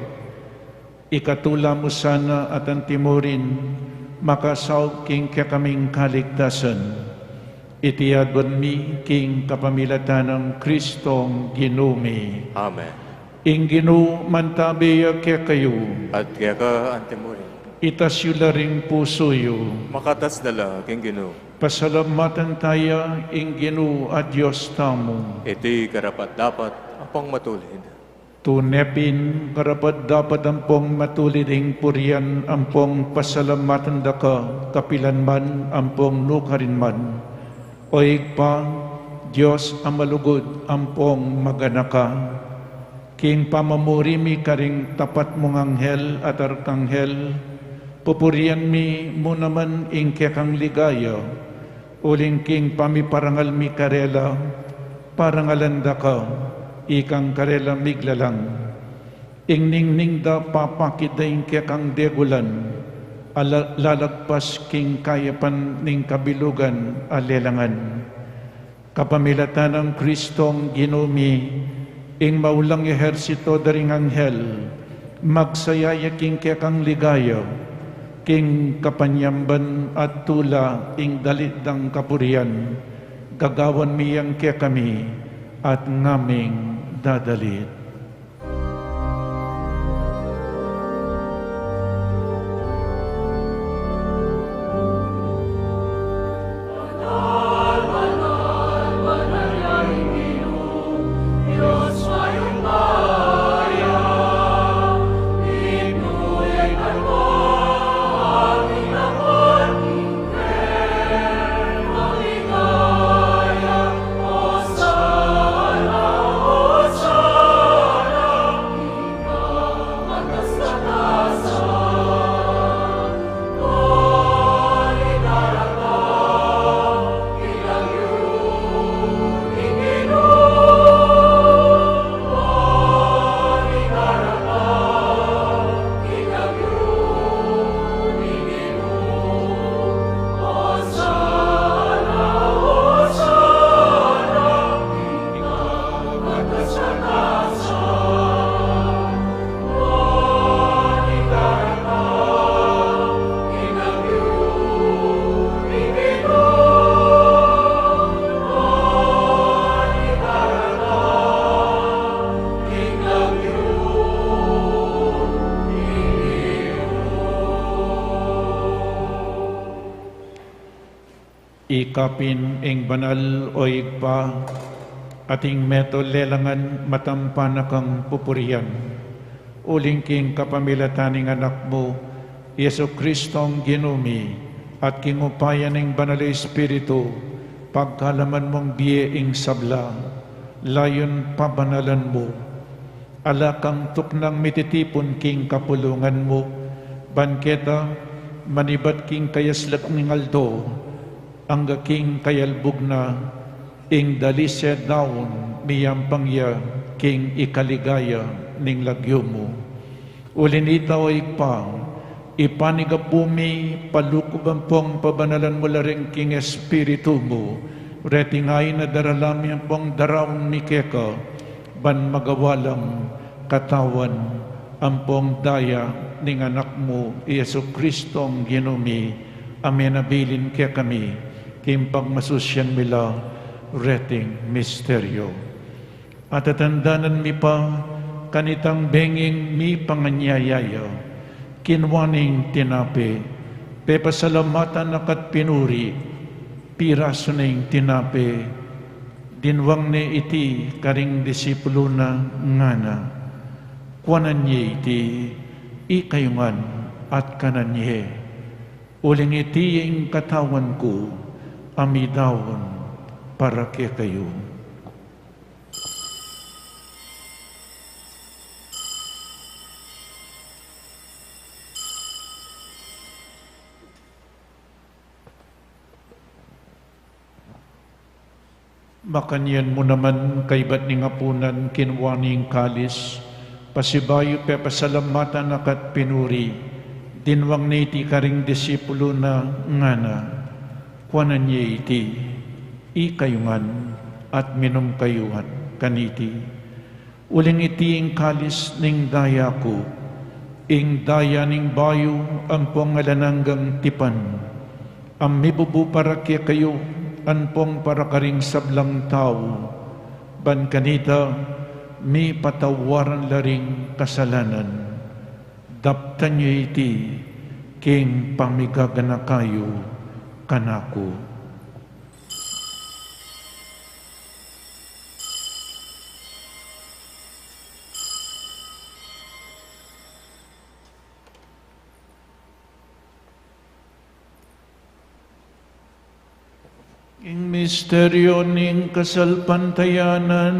Ikatula mo sana at ang timurin, makasaw king kaya kaming kaligtasan. Itiadwan mi king kapamilatan ng Kristong Ginumi. Amen. Ing Ginoo mantabiya kaya kayo, At kaya ka antimurin. itasyula ring puso yo. Makatas dala, King Ginoo. Pasalamatan tayo ing Ginoo at Diyos tamo. Iti karapat dapat apang matulid. Tunepin karapat dapat ampong matulid ing purian ampong pasalamatan da ka kapilan man ampong nukarin man. Oig pa, Diyos ang malugod ampong maganaka. King pamamuri mi karing tapat mong anghel at arkanghel, pupurian mi mo naman ing kekang ligaya, uling king pamiparangal mi karela, parangalanda ka, ikang karela miglalang. Ing ningning da papakit da ing kekang degulan, lalagpas king kayapan ning kabilugan alelangan. Kapamilatan ng Kristong Ginumi, ing maulang ehersito daring anghel, magsayaya king kekang ligaya, king kapanyamban at tula ing dalitdang kapurian, gagawan miyang kaya kami at ngaming dadalit. Ikapin ing banal o igpa, ating meto lelangan matampan kang pupurian. Uling king kapamilataning anak mo, Yesu Kristong Ginumi, at kingupayan ing banal Espiritu, pagkalaman mong biye ing sabla, layon pabanalan mo. Ala kang tuknang mititipon king kapulungan mo, banketa, manibat king kayaslak ng aldo, angga king kayalbog na, ing dalisya daon, miyampangya, king ikaligaya, ning lagyo mo. Ulinita o ikpang, ipanigapumi, palukuban pong pabanalan mo laring king espiritu mo, retingay na daralami ang pong daraon mikeka, ban magawalang katawan, ang pong daya, ning anak mo, Yesu Kristong Ginumi, amenabilin kaya kami, kimpag masusyan mila, reting misteryo. At atandanan mi pa, kanitang benging mi panganyayaya, kinwaning tinapi, pepasalamatan akat pinuri, piraso ning tinapi, dinwang ni iti karing disipulo na ngana, kuanan niya iti, ikayungan at kanan niya, uling iti yung katawan ko, amidawon para kaya kayo. Makanyan mo naman kay ba't ni ngapunan kinwaning kalis, pasibayo pe pasalamatan akat pinuri, dinwang na iti karing disipulo na ngana, kuanan niya iti, ikayungan at minum kayuhan kaniti. Uling iti ing kalis ning daya ko, ing daya ning bayo ang pangalananggang tipan, ang mibubu para kaya kayo, anpong para karing sablang tao, ban kanita, may patawaran laring kasalanan. Daptan niya iti, king pamigagana kayo, kanako. Ing misteryo ning kasalpantayanan,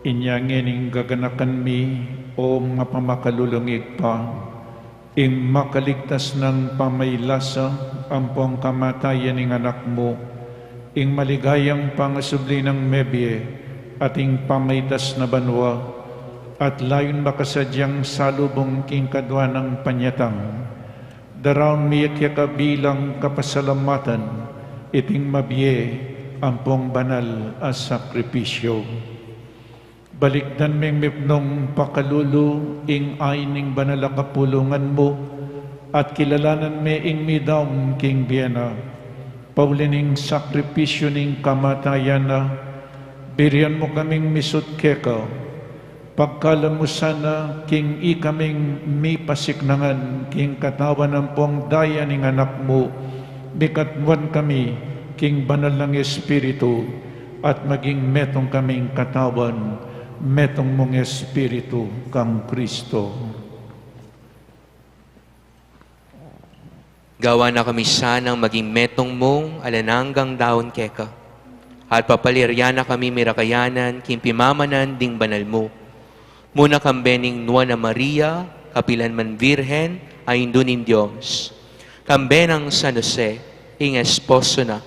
inyangin ing gaganakan mi o mapamakalulungig pa, ing makaligtas ng pamaylasa ang pong kamatayan ng anak mo, ing maligayang pangasubli ng mebye at ing pamaytas na banwa, at layon makasadyang salubong king kadwa ng panyatang, daraon miyak kabilang kapasalamatan, iting mabye ang pong banal as sakripisyo. Balikdan ming mipnong pakalulu ing aining banal kapulungan mo, at kilalanan me ing midam king Biena, paulining sakripisyo ning kamatayan na, birian mo kaming misut keka, pagkalamusan king ikaming mi pasiknangan king katawan ng pong daya ning anak mo, bikatwan kami king banal ng Espiritu, at maging metong kaming katawan, metong mong Espiritu kang Kristo. Gawa na kami sanang maging metong mong alananggang daon keka. At papalirya na kami mirakayanan, kimpimamanan ding banal mo. Muna kambening Nuana Maria, kapilan man Virhen, ay indunin Diyos. Kambenang San Jose, ing esposo na.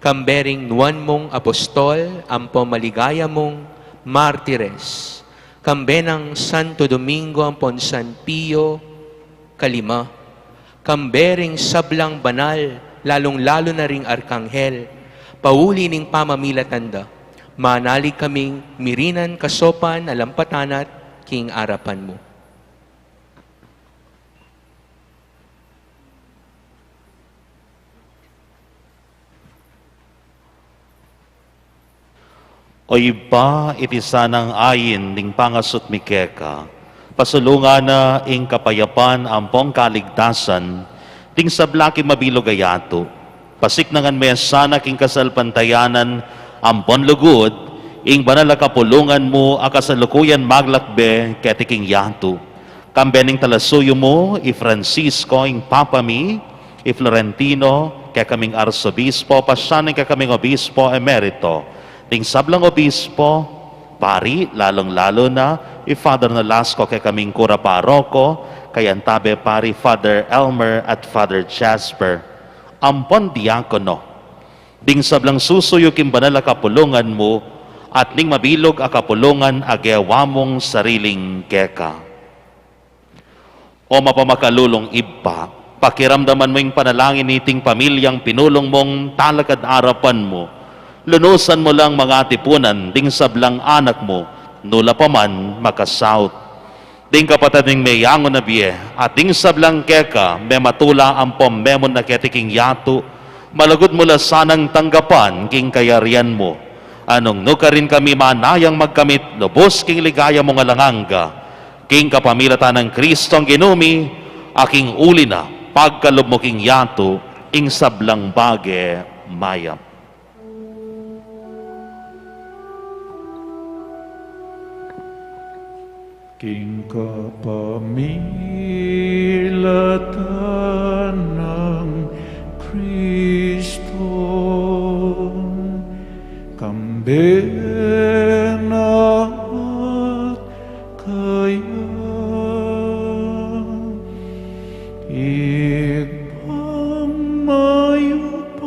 Kambering nuan mong apostol, ang pamaligaya mong martires. Kambenang Santo Domingo, ang San Pio, kalima. Kambering sablang banal, lalong-lalo na ring arkanghel, pauli ning pamamilatanda, manalig kaming mirinan kasopan, alampatanat, king arapan mo. O iba iti sanang ayin ning pangasot mi keka, pasulungan na ing kapayapan ampong kaligtasan, ting sablaki mabilog ayato, pasiknangan me sana king kasalpantayanan, ampon lugod, ing banal kapulungan mo, akasalukuyan maglakbe, ketiking yato. Kambening talasuyo mo, i Francisco, ing Papa mi, i Florentino, kaya kaming arsobispo, pasyanin kaya kaming obispo emerito, ting sablang obispo, pari, lalong-lalo na, i-Father Nolasco kay kaming kura paroko, kay antabe pari Father Elmer at Father Jasper. Ampon diakono, ding sablang susuyo kim banal kapulungan mo, at ning mabilog akapulungan agawa mong sariling keka. O mapamakalulong iba, Pakiramdaman mo yung panalangin niting pamilyang pinulong mong talakad arapan mo. Lunusan mo lang mga tipunan, ding sablang anak mo, nula pa man makasaut. Ding kapatid ng mayangon na biye, at ding sablang keka, may matula ang pommemon na ketiking yato, malagod mula sanang tanggapan king kayarian mo. Anong no ka rin kami manayang magkamit, lubos king ligaya mong alanganga, king kapamilatan ng Kristong ginumi, aking uli na, pagkalob mo king yato, ing sablang bage mayam. King kapamilatan ng Kristo, kambena at kaya, igbang mayupayang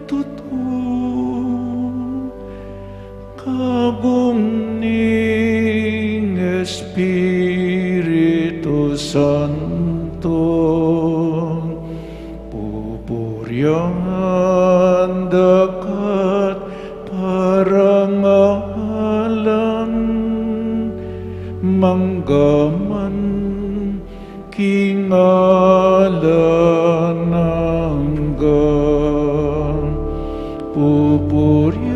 tutong, kagong ning Espiritu Santo, pupuryan dakat parangalan, manggaman kingalananggan, pupuryan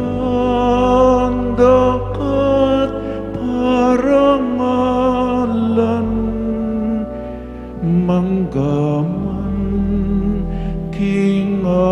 dakat parangalan, manggaman kingalananggan.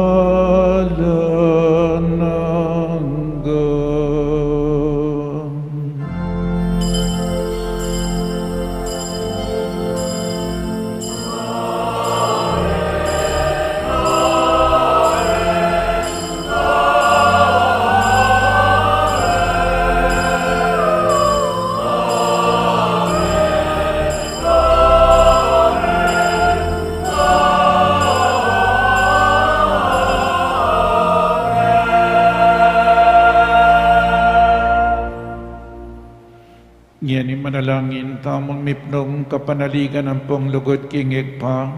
Yan manalangin tamang mipnong kapanaligan ang pong lugod kingig pa,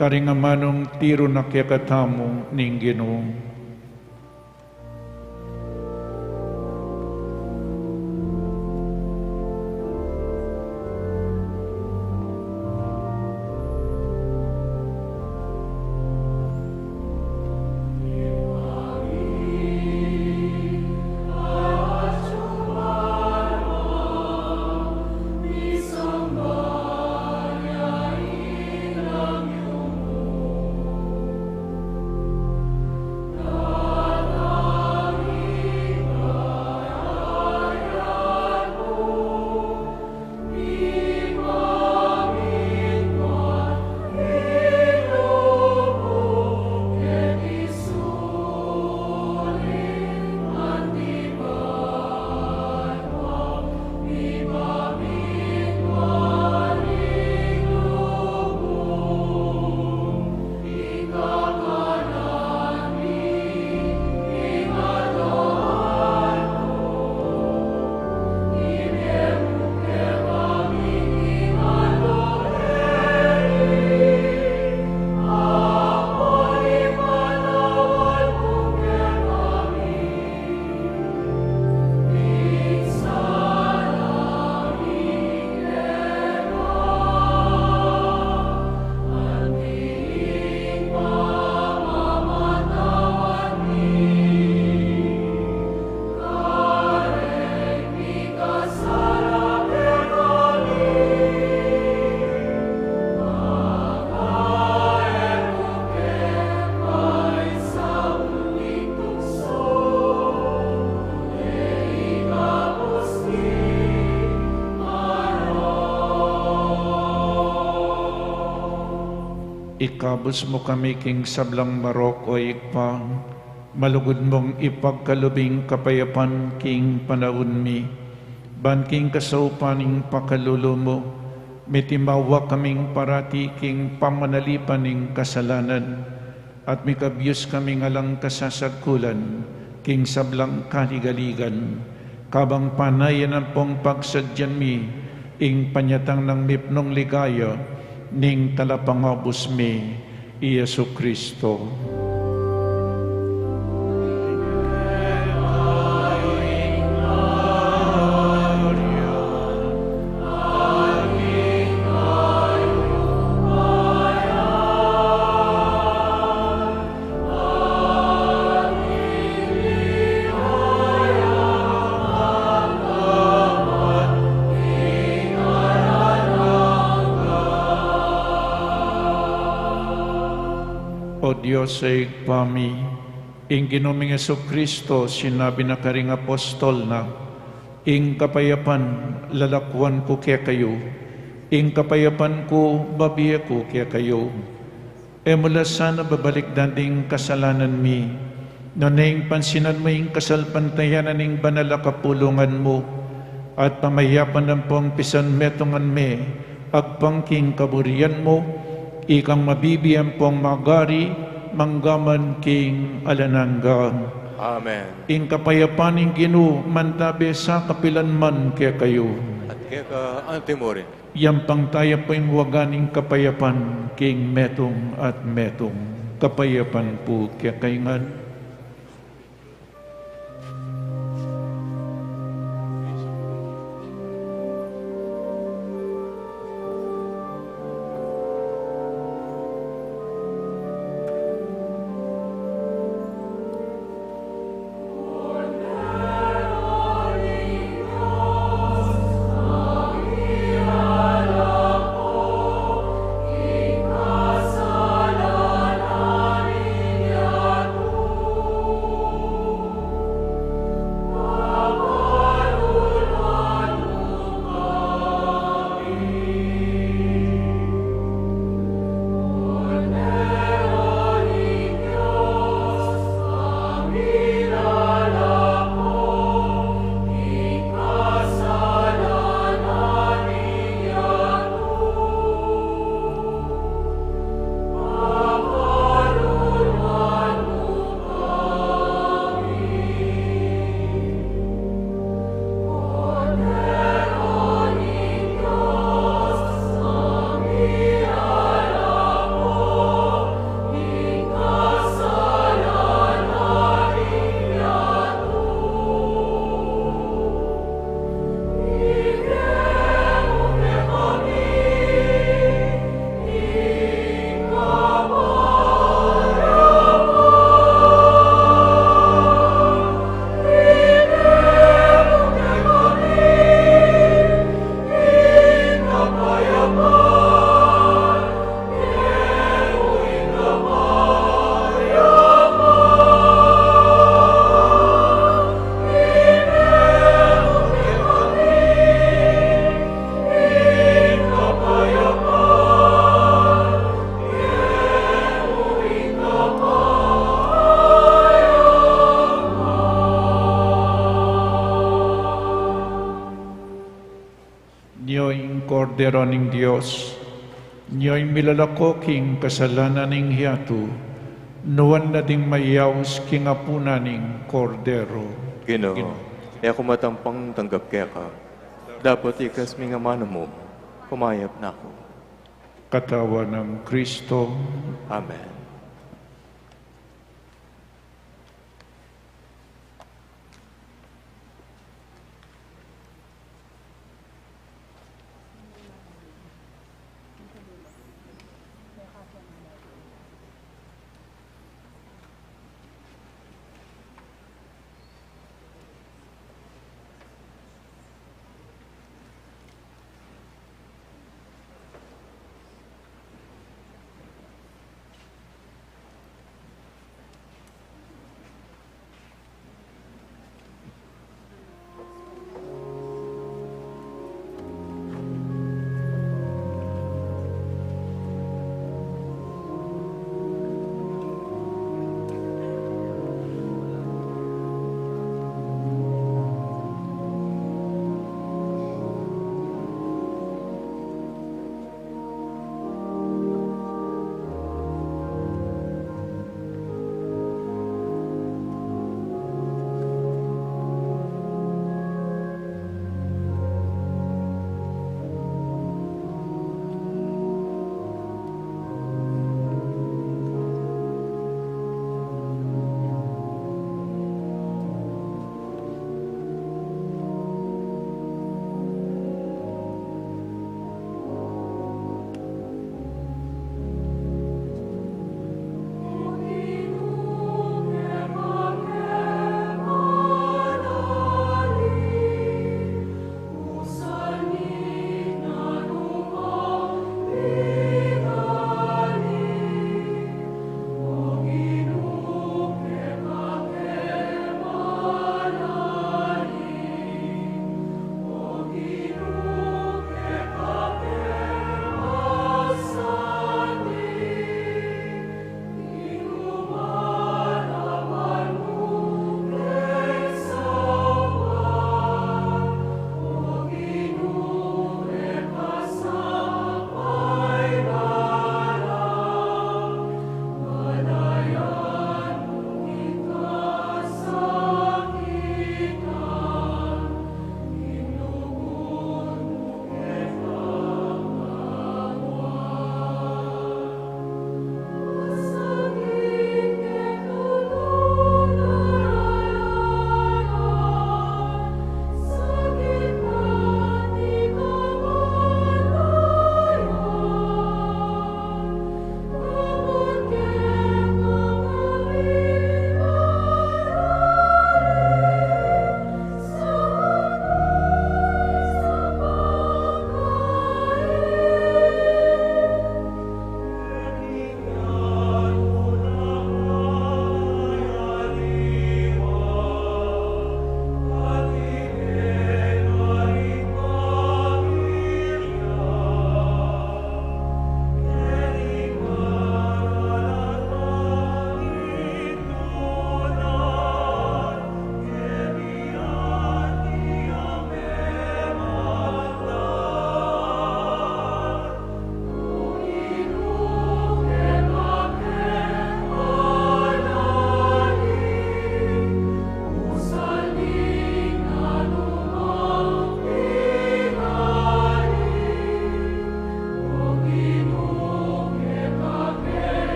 karingamanong tiro na kayakatamo ning Ginoong. Ikabos mo kami king sablang marok o ikpang, malugod mong ipagkalubing kapayapan king panahon mi, ban king kasaupaning pakalulo mo, mitimawa kaming parati king pamanalipan ning kasalanan, at mikabyos kami ngalang kasasagkulan, king sablang kaligaligan, kabang panayan ang pong pagsadyan mi, ing panyatang ng mipnong ligaya, ning talapangabos mi, Yesu Kristo. O Diyos ay pami, ing Ginoong Yesu Kristo, sinabi na karing apostol na, ing kapayapan lalakwan ko kaya kayo, ing kapayapan ko babiya ko kaya kayo. E mula sana babalik dating kasalanan mi, noning pansinan mo ing kasalpantayanan ing banal a kapulungan mo, at pamayapan ng pisan metongan me, agpangking kaburian mo, ikang mabibiyang pong magari, manggaman king alanangga. Amen. Ing kapayapaning Ginoo, mantabi sa kapilan man kaya kayo. At kaya ka antimorin. Yampang tayo po yung waganing kapayapan king metong at metong. Kapayapan po kaya kaingan. Niyo'y kordero ning Diyos, niyo'y milalakoking kasalanan ning hiyatu, nuwan na ding mayaws king apuna ning kordero. Ginoo, e ako matampang tanggap kaya ka. Dapat ikas mga mano mo, pumayap na ako. Katawan ng Kristo, Amen.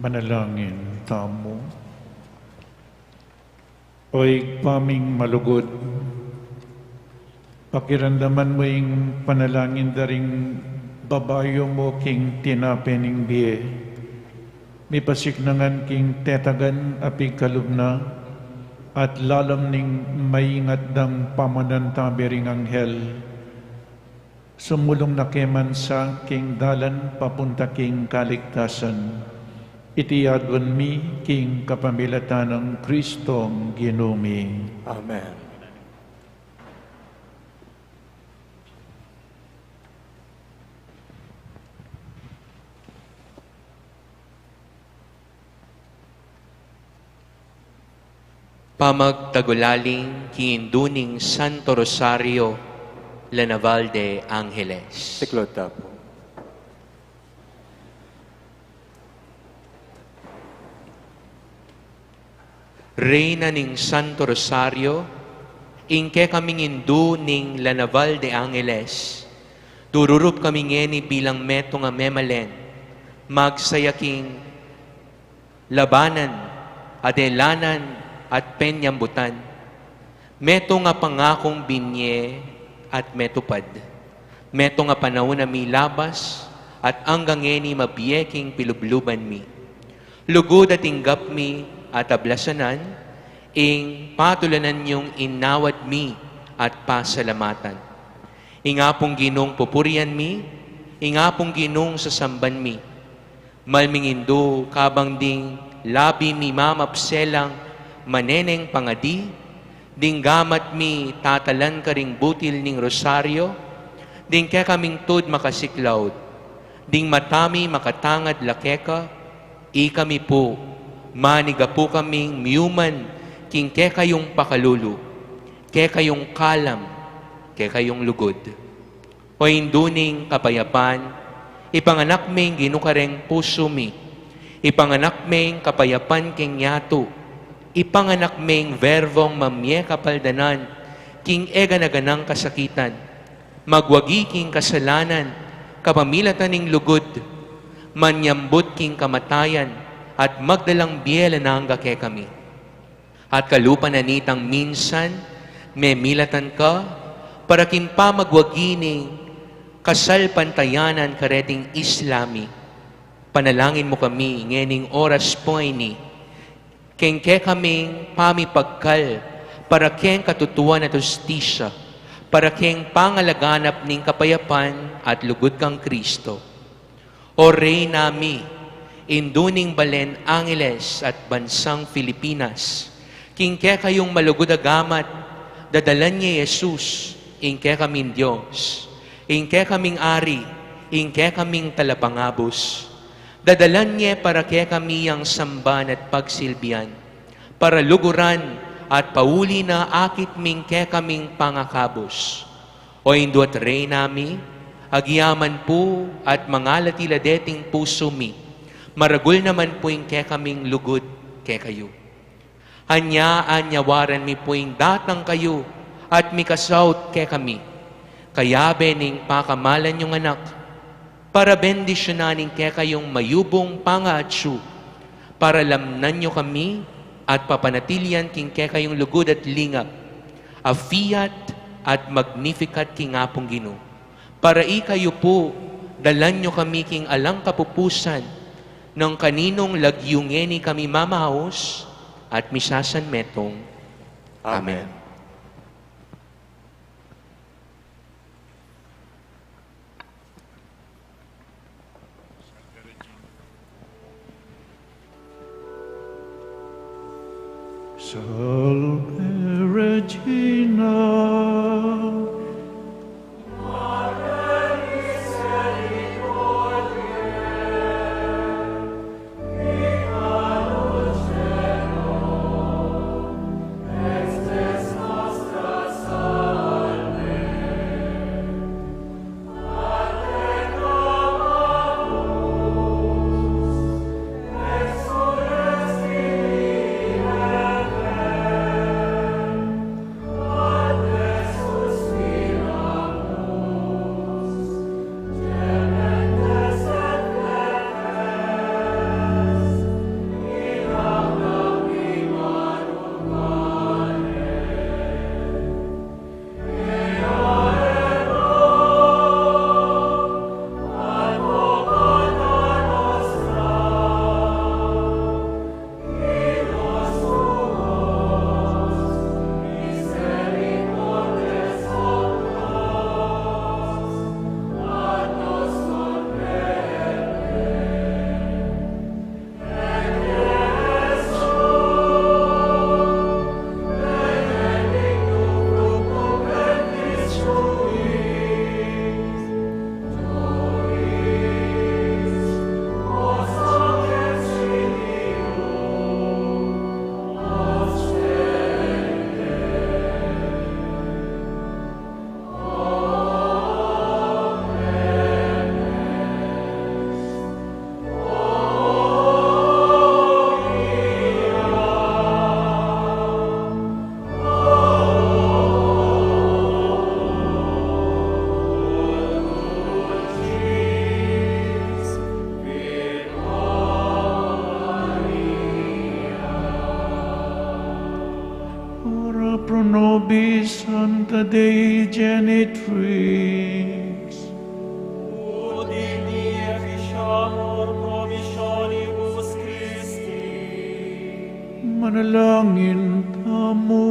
Manalangin tamo. Oy paming malugod, pakiramdaman mo yung panalangin daring babayo mo king tinapening biye. May pasiknangan king tetagan apig kalubna at lalam ning maingat dang pamanan tabering anghel. Sumulong na keman sa king dalan papunta king kaligtasan. Itiyadwan mi king kapamilatan ng Kristong Ginumi. Amen. Pamagtagulaling kiinduning Santo Rosario, La Naval de Angeles. Tiklod tapo. Reyna ning Santo Rosario, ingke kaming indu ning La Naval de Angeles, dururup kaming ngeni bilang meto nga memalen, magsayaking labanan, adelanan, at penyambutan, meto nga pangakong binye at metupad, meto nga panahon na milabas, at anggang ngeni mabiyeking pilubluban mi. Lugod at inggap mi, at ablasanan, ing patulanan niyong inawad mi at pasalamatan. Ingapong ginong pupurian mi, ingapong ginong sasamban mi. Malmingindo kabang ding labi mi mamapselang maneneng pangadi, ding gamat mi tatalan karing butil ning rosaryo, ding kaya kaming tud makasiklawd, ding matami makatangad lakeka, kami po, maniga po kaming miyuman, king ke kayong pakalulu, ke kayong kalam, ke kayong lugod. O induning kapayapan, ipanganak ming ginukareng puso mi, ipanganak ming kapayapan king yato, ipanganak ming verbong mamye kapaldanan, king ega naganang kasakitan, magwagi king kasalanan, kapamilatan ning lugod, manyambut king kamatayan, at magdalang biyela na hangga ke kami. At kalupan na nitang minsan, may milatan ka, para kimpa magwagining kasal pantayanan kareting Islami. Panalangin mo kami, ngening oras po ini, keng ke kaming pamipagkal, para keng katutuan at justisya, para keng pangalaganap ning kapayapan at lugod kang Kristo. O Rey nami, induning Balen Angeles at bansang Pilipinas, kingke kayong malugod agamat, dadalan niya Jesus, ingke kaming Diyos, ingke kaming Ari, ingke kaming talapangabos, dadalan niya para ke kami ang samban at pagsilbian, para luguran at pauli na akit ming ke kaming pangakabos. O indo at Rey nami, agyaman po at mangalatila deting puso mi, maragul naman po yung ke kaming lugod ke kayo. Anyawaran mi po yung datang kayo at mikasaut ke kami. Kaya bening pakamalan yung anak, para bendisyonanin ke kayong mayubong pangaatsu, para lamnan nyo kami at papanatilian king ke kayong lugod at lingap, a fiat at magnificat king apong Ginoo. Para ikayo po, dalan nyo kami king alang kapupusan, ng kaninong lagyungeni kami mamaos at misasan metong. Amen. Salve Regina, Santa Dei Genitrix, manalangin tamo.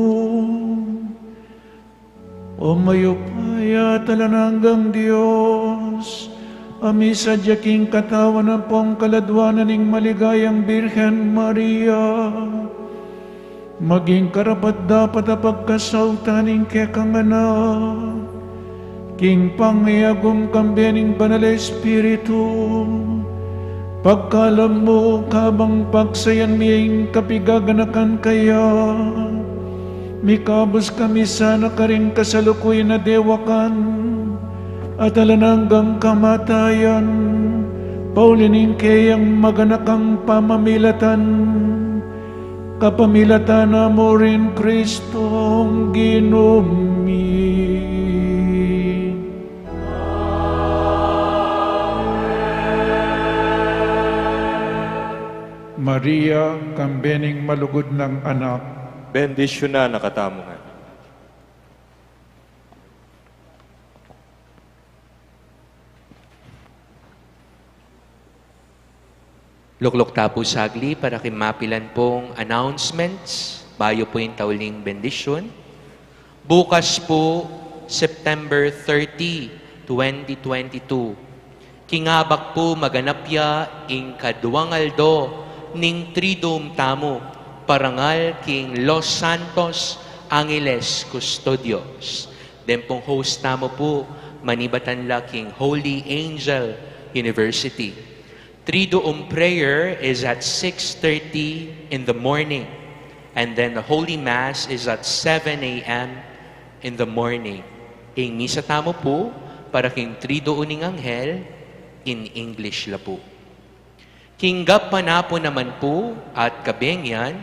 O mayupaya talananggang Diyos, ami sadyaking katawan ng pong kaladwanan ng maligayang Birhen Maria, maging karapat dapat ang pagkasautan ng kekang anak, king pangyagong kambiyaning banal Espiritu, pagkalam mo kabang pagsayan miyang kapigaganakan kaya, mikabos kami sana ka rin kasalukuy na dewakan at alananggang kamatayan, paulining kayang maganakang pamamilatan, kapamilatan na mo rin Kristong ginumi. Maria, kambening malugod ng anak, Bendisyon na nakatamungan. Luklok tapo sagli para kimapilan pong announcements. Bayo po yung tauling bendisyon. Bukas po, September 30, 2022. Kingabak po maganapya ing kaduangaldo ning Tridom Tamo. Parangal King Los Santos Angeles Custodios. Den pong host tamo po, Manibatanla King Holy Angel University. Triduum prayer is at 6:30 in the morning. And then the Holy Mass is at 7 a.m. in the morning. Ing misa tamo po, para King Triduuning Anghel, in English la po. Kinggap panapo naman po at kabengyan,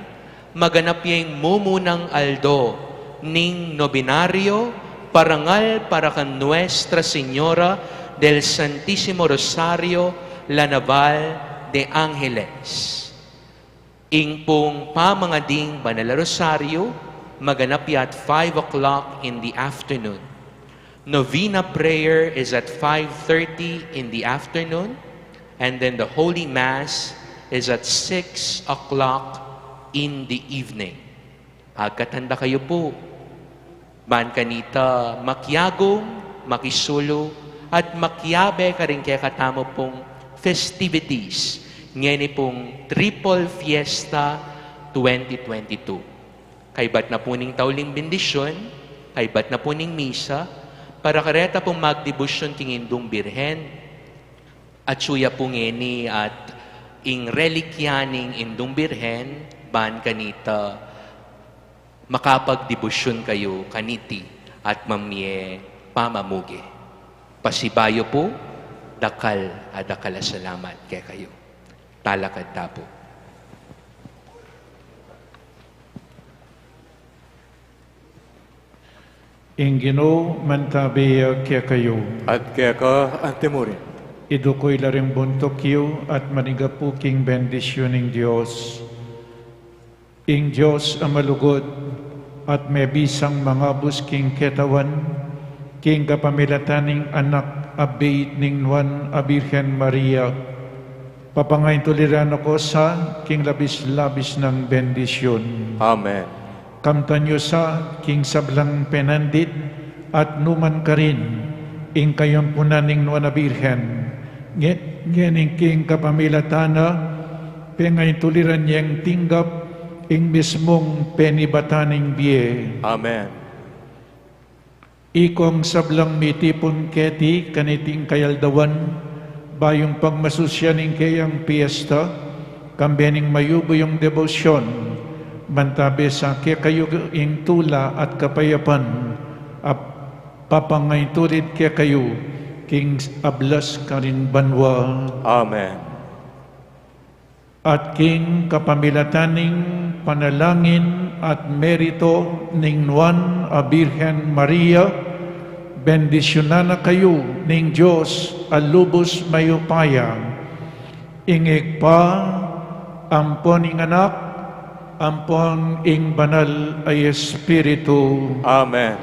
maganap yung mumunang aldo ning nobinaryo parangal para kan Nuestra Señora del Santísimo Rosario La Naval de Angeles. Ing pong pamangading Banal Rosario, maganap at 5 o'clock in the afternoon. Novena prayer is at 5:30 in the afternoon. And then the Holy Mass is at 6 o'clock in the evening. Agkatanda kayo po. Ban kanita makyagong, makisulo, at makyabe ka rin kaya katamo pong festivities. Ngayon pong Triple Fiesta 2022. Kaybat na po ning tauling bendisyon, kaybat na po ning misa, para kareta pong magdebosyon tingindong Birhen, at suya po ngeni at ing relikyaning indong Birhen, ban kanita makapagdebosyon kayo kaniti at mamye pamamugi. Pasibayo po, dakal salamat kay kayo. Talakad tapo. Ingino mantabiya kaya kayo. At kaya ka antemurin. Idukoy laring buntok at manigapuking bendisyon ng Diyos. Ing Diyos ang malugod at may bisang mga busking ketawan, king kapamilataning anak abid ning Juan a Birhen Maria. Papangayin tuliran ako sa king labis-labis ng bendisyon. Amen. Kamtanyo sa king sablang penandit at numan ka rin, ing kayong punaning Juan a Birhen. Ngening king kapamilatana, pengay tuliran niyang tinggap, ing mismong penibataning biye. Amen. Ikong sablang mitipon keti kaniting kayaldawan, bayong pagmasusyaning kayang piyesta, kambening mayubo yung debosyon, mantabi sa kayo ing tula at kapayapan, at papangay tulit kayo, king ablas karin banwa. Amen. At king kapamilataning panalangin at merito ning Juan a Birhen Maria, bendisyonan na kayo ning Diyos alubos mayupaya. Ingig pa, ampon ing anak, ampon ing banal ay Espiritu. Amen.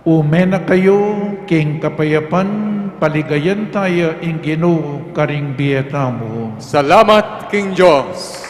Umena kayo king kapayapan paligayan tayo ing Ginoo karing biyeta mo. Salamat, King Diyos.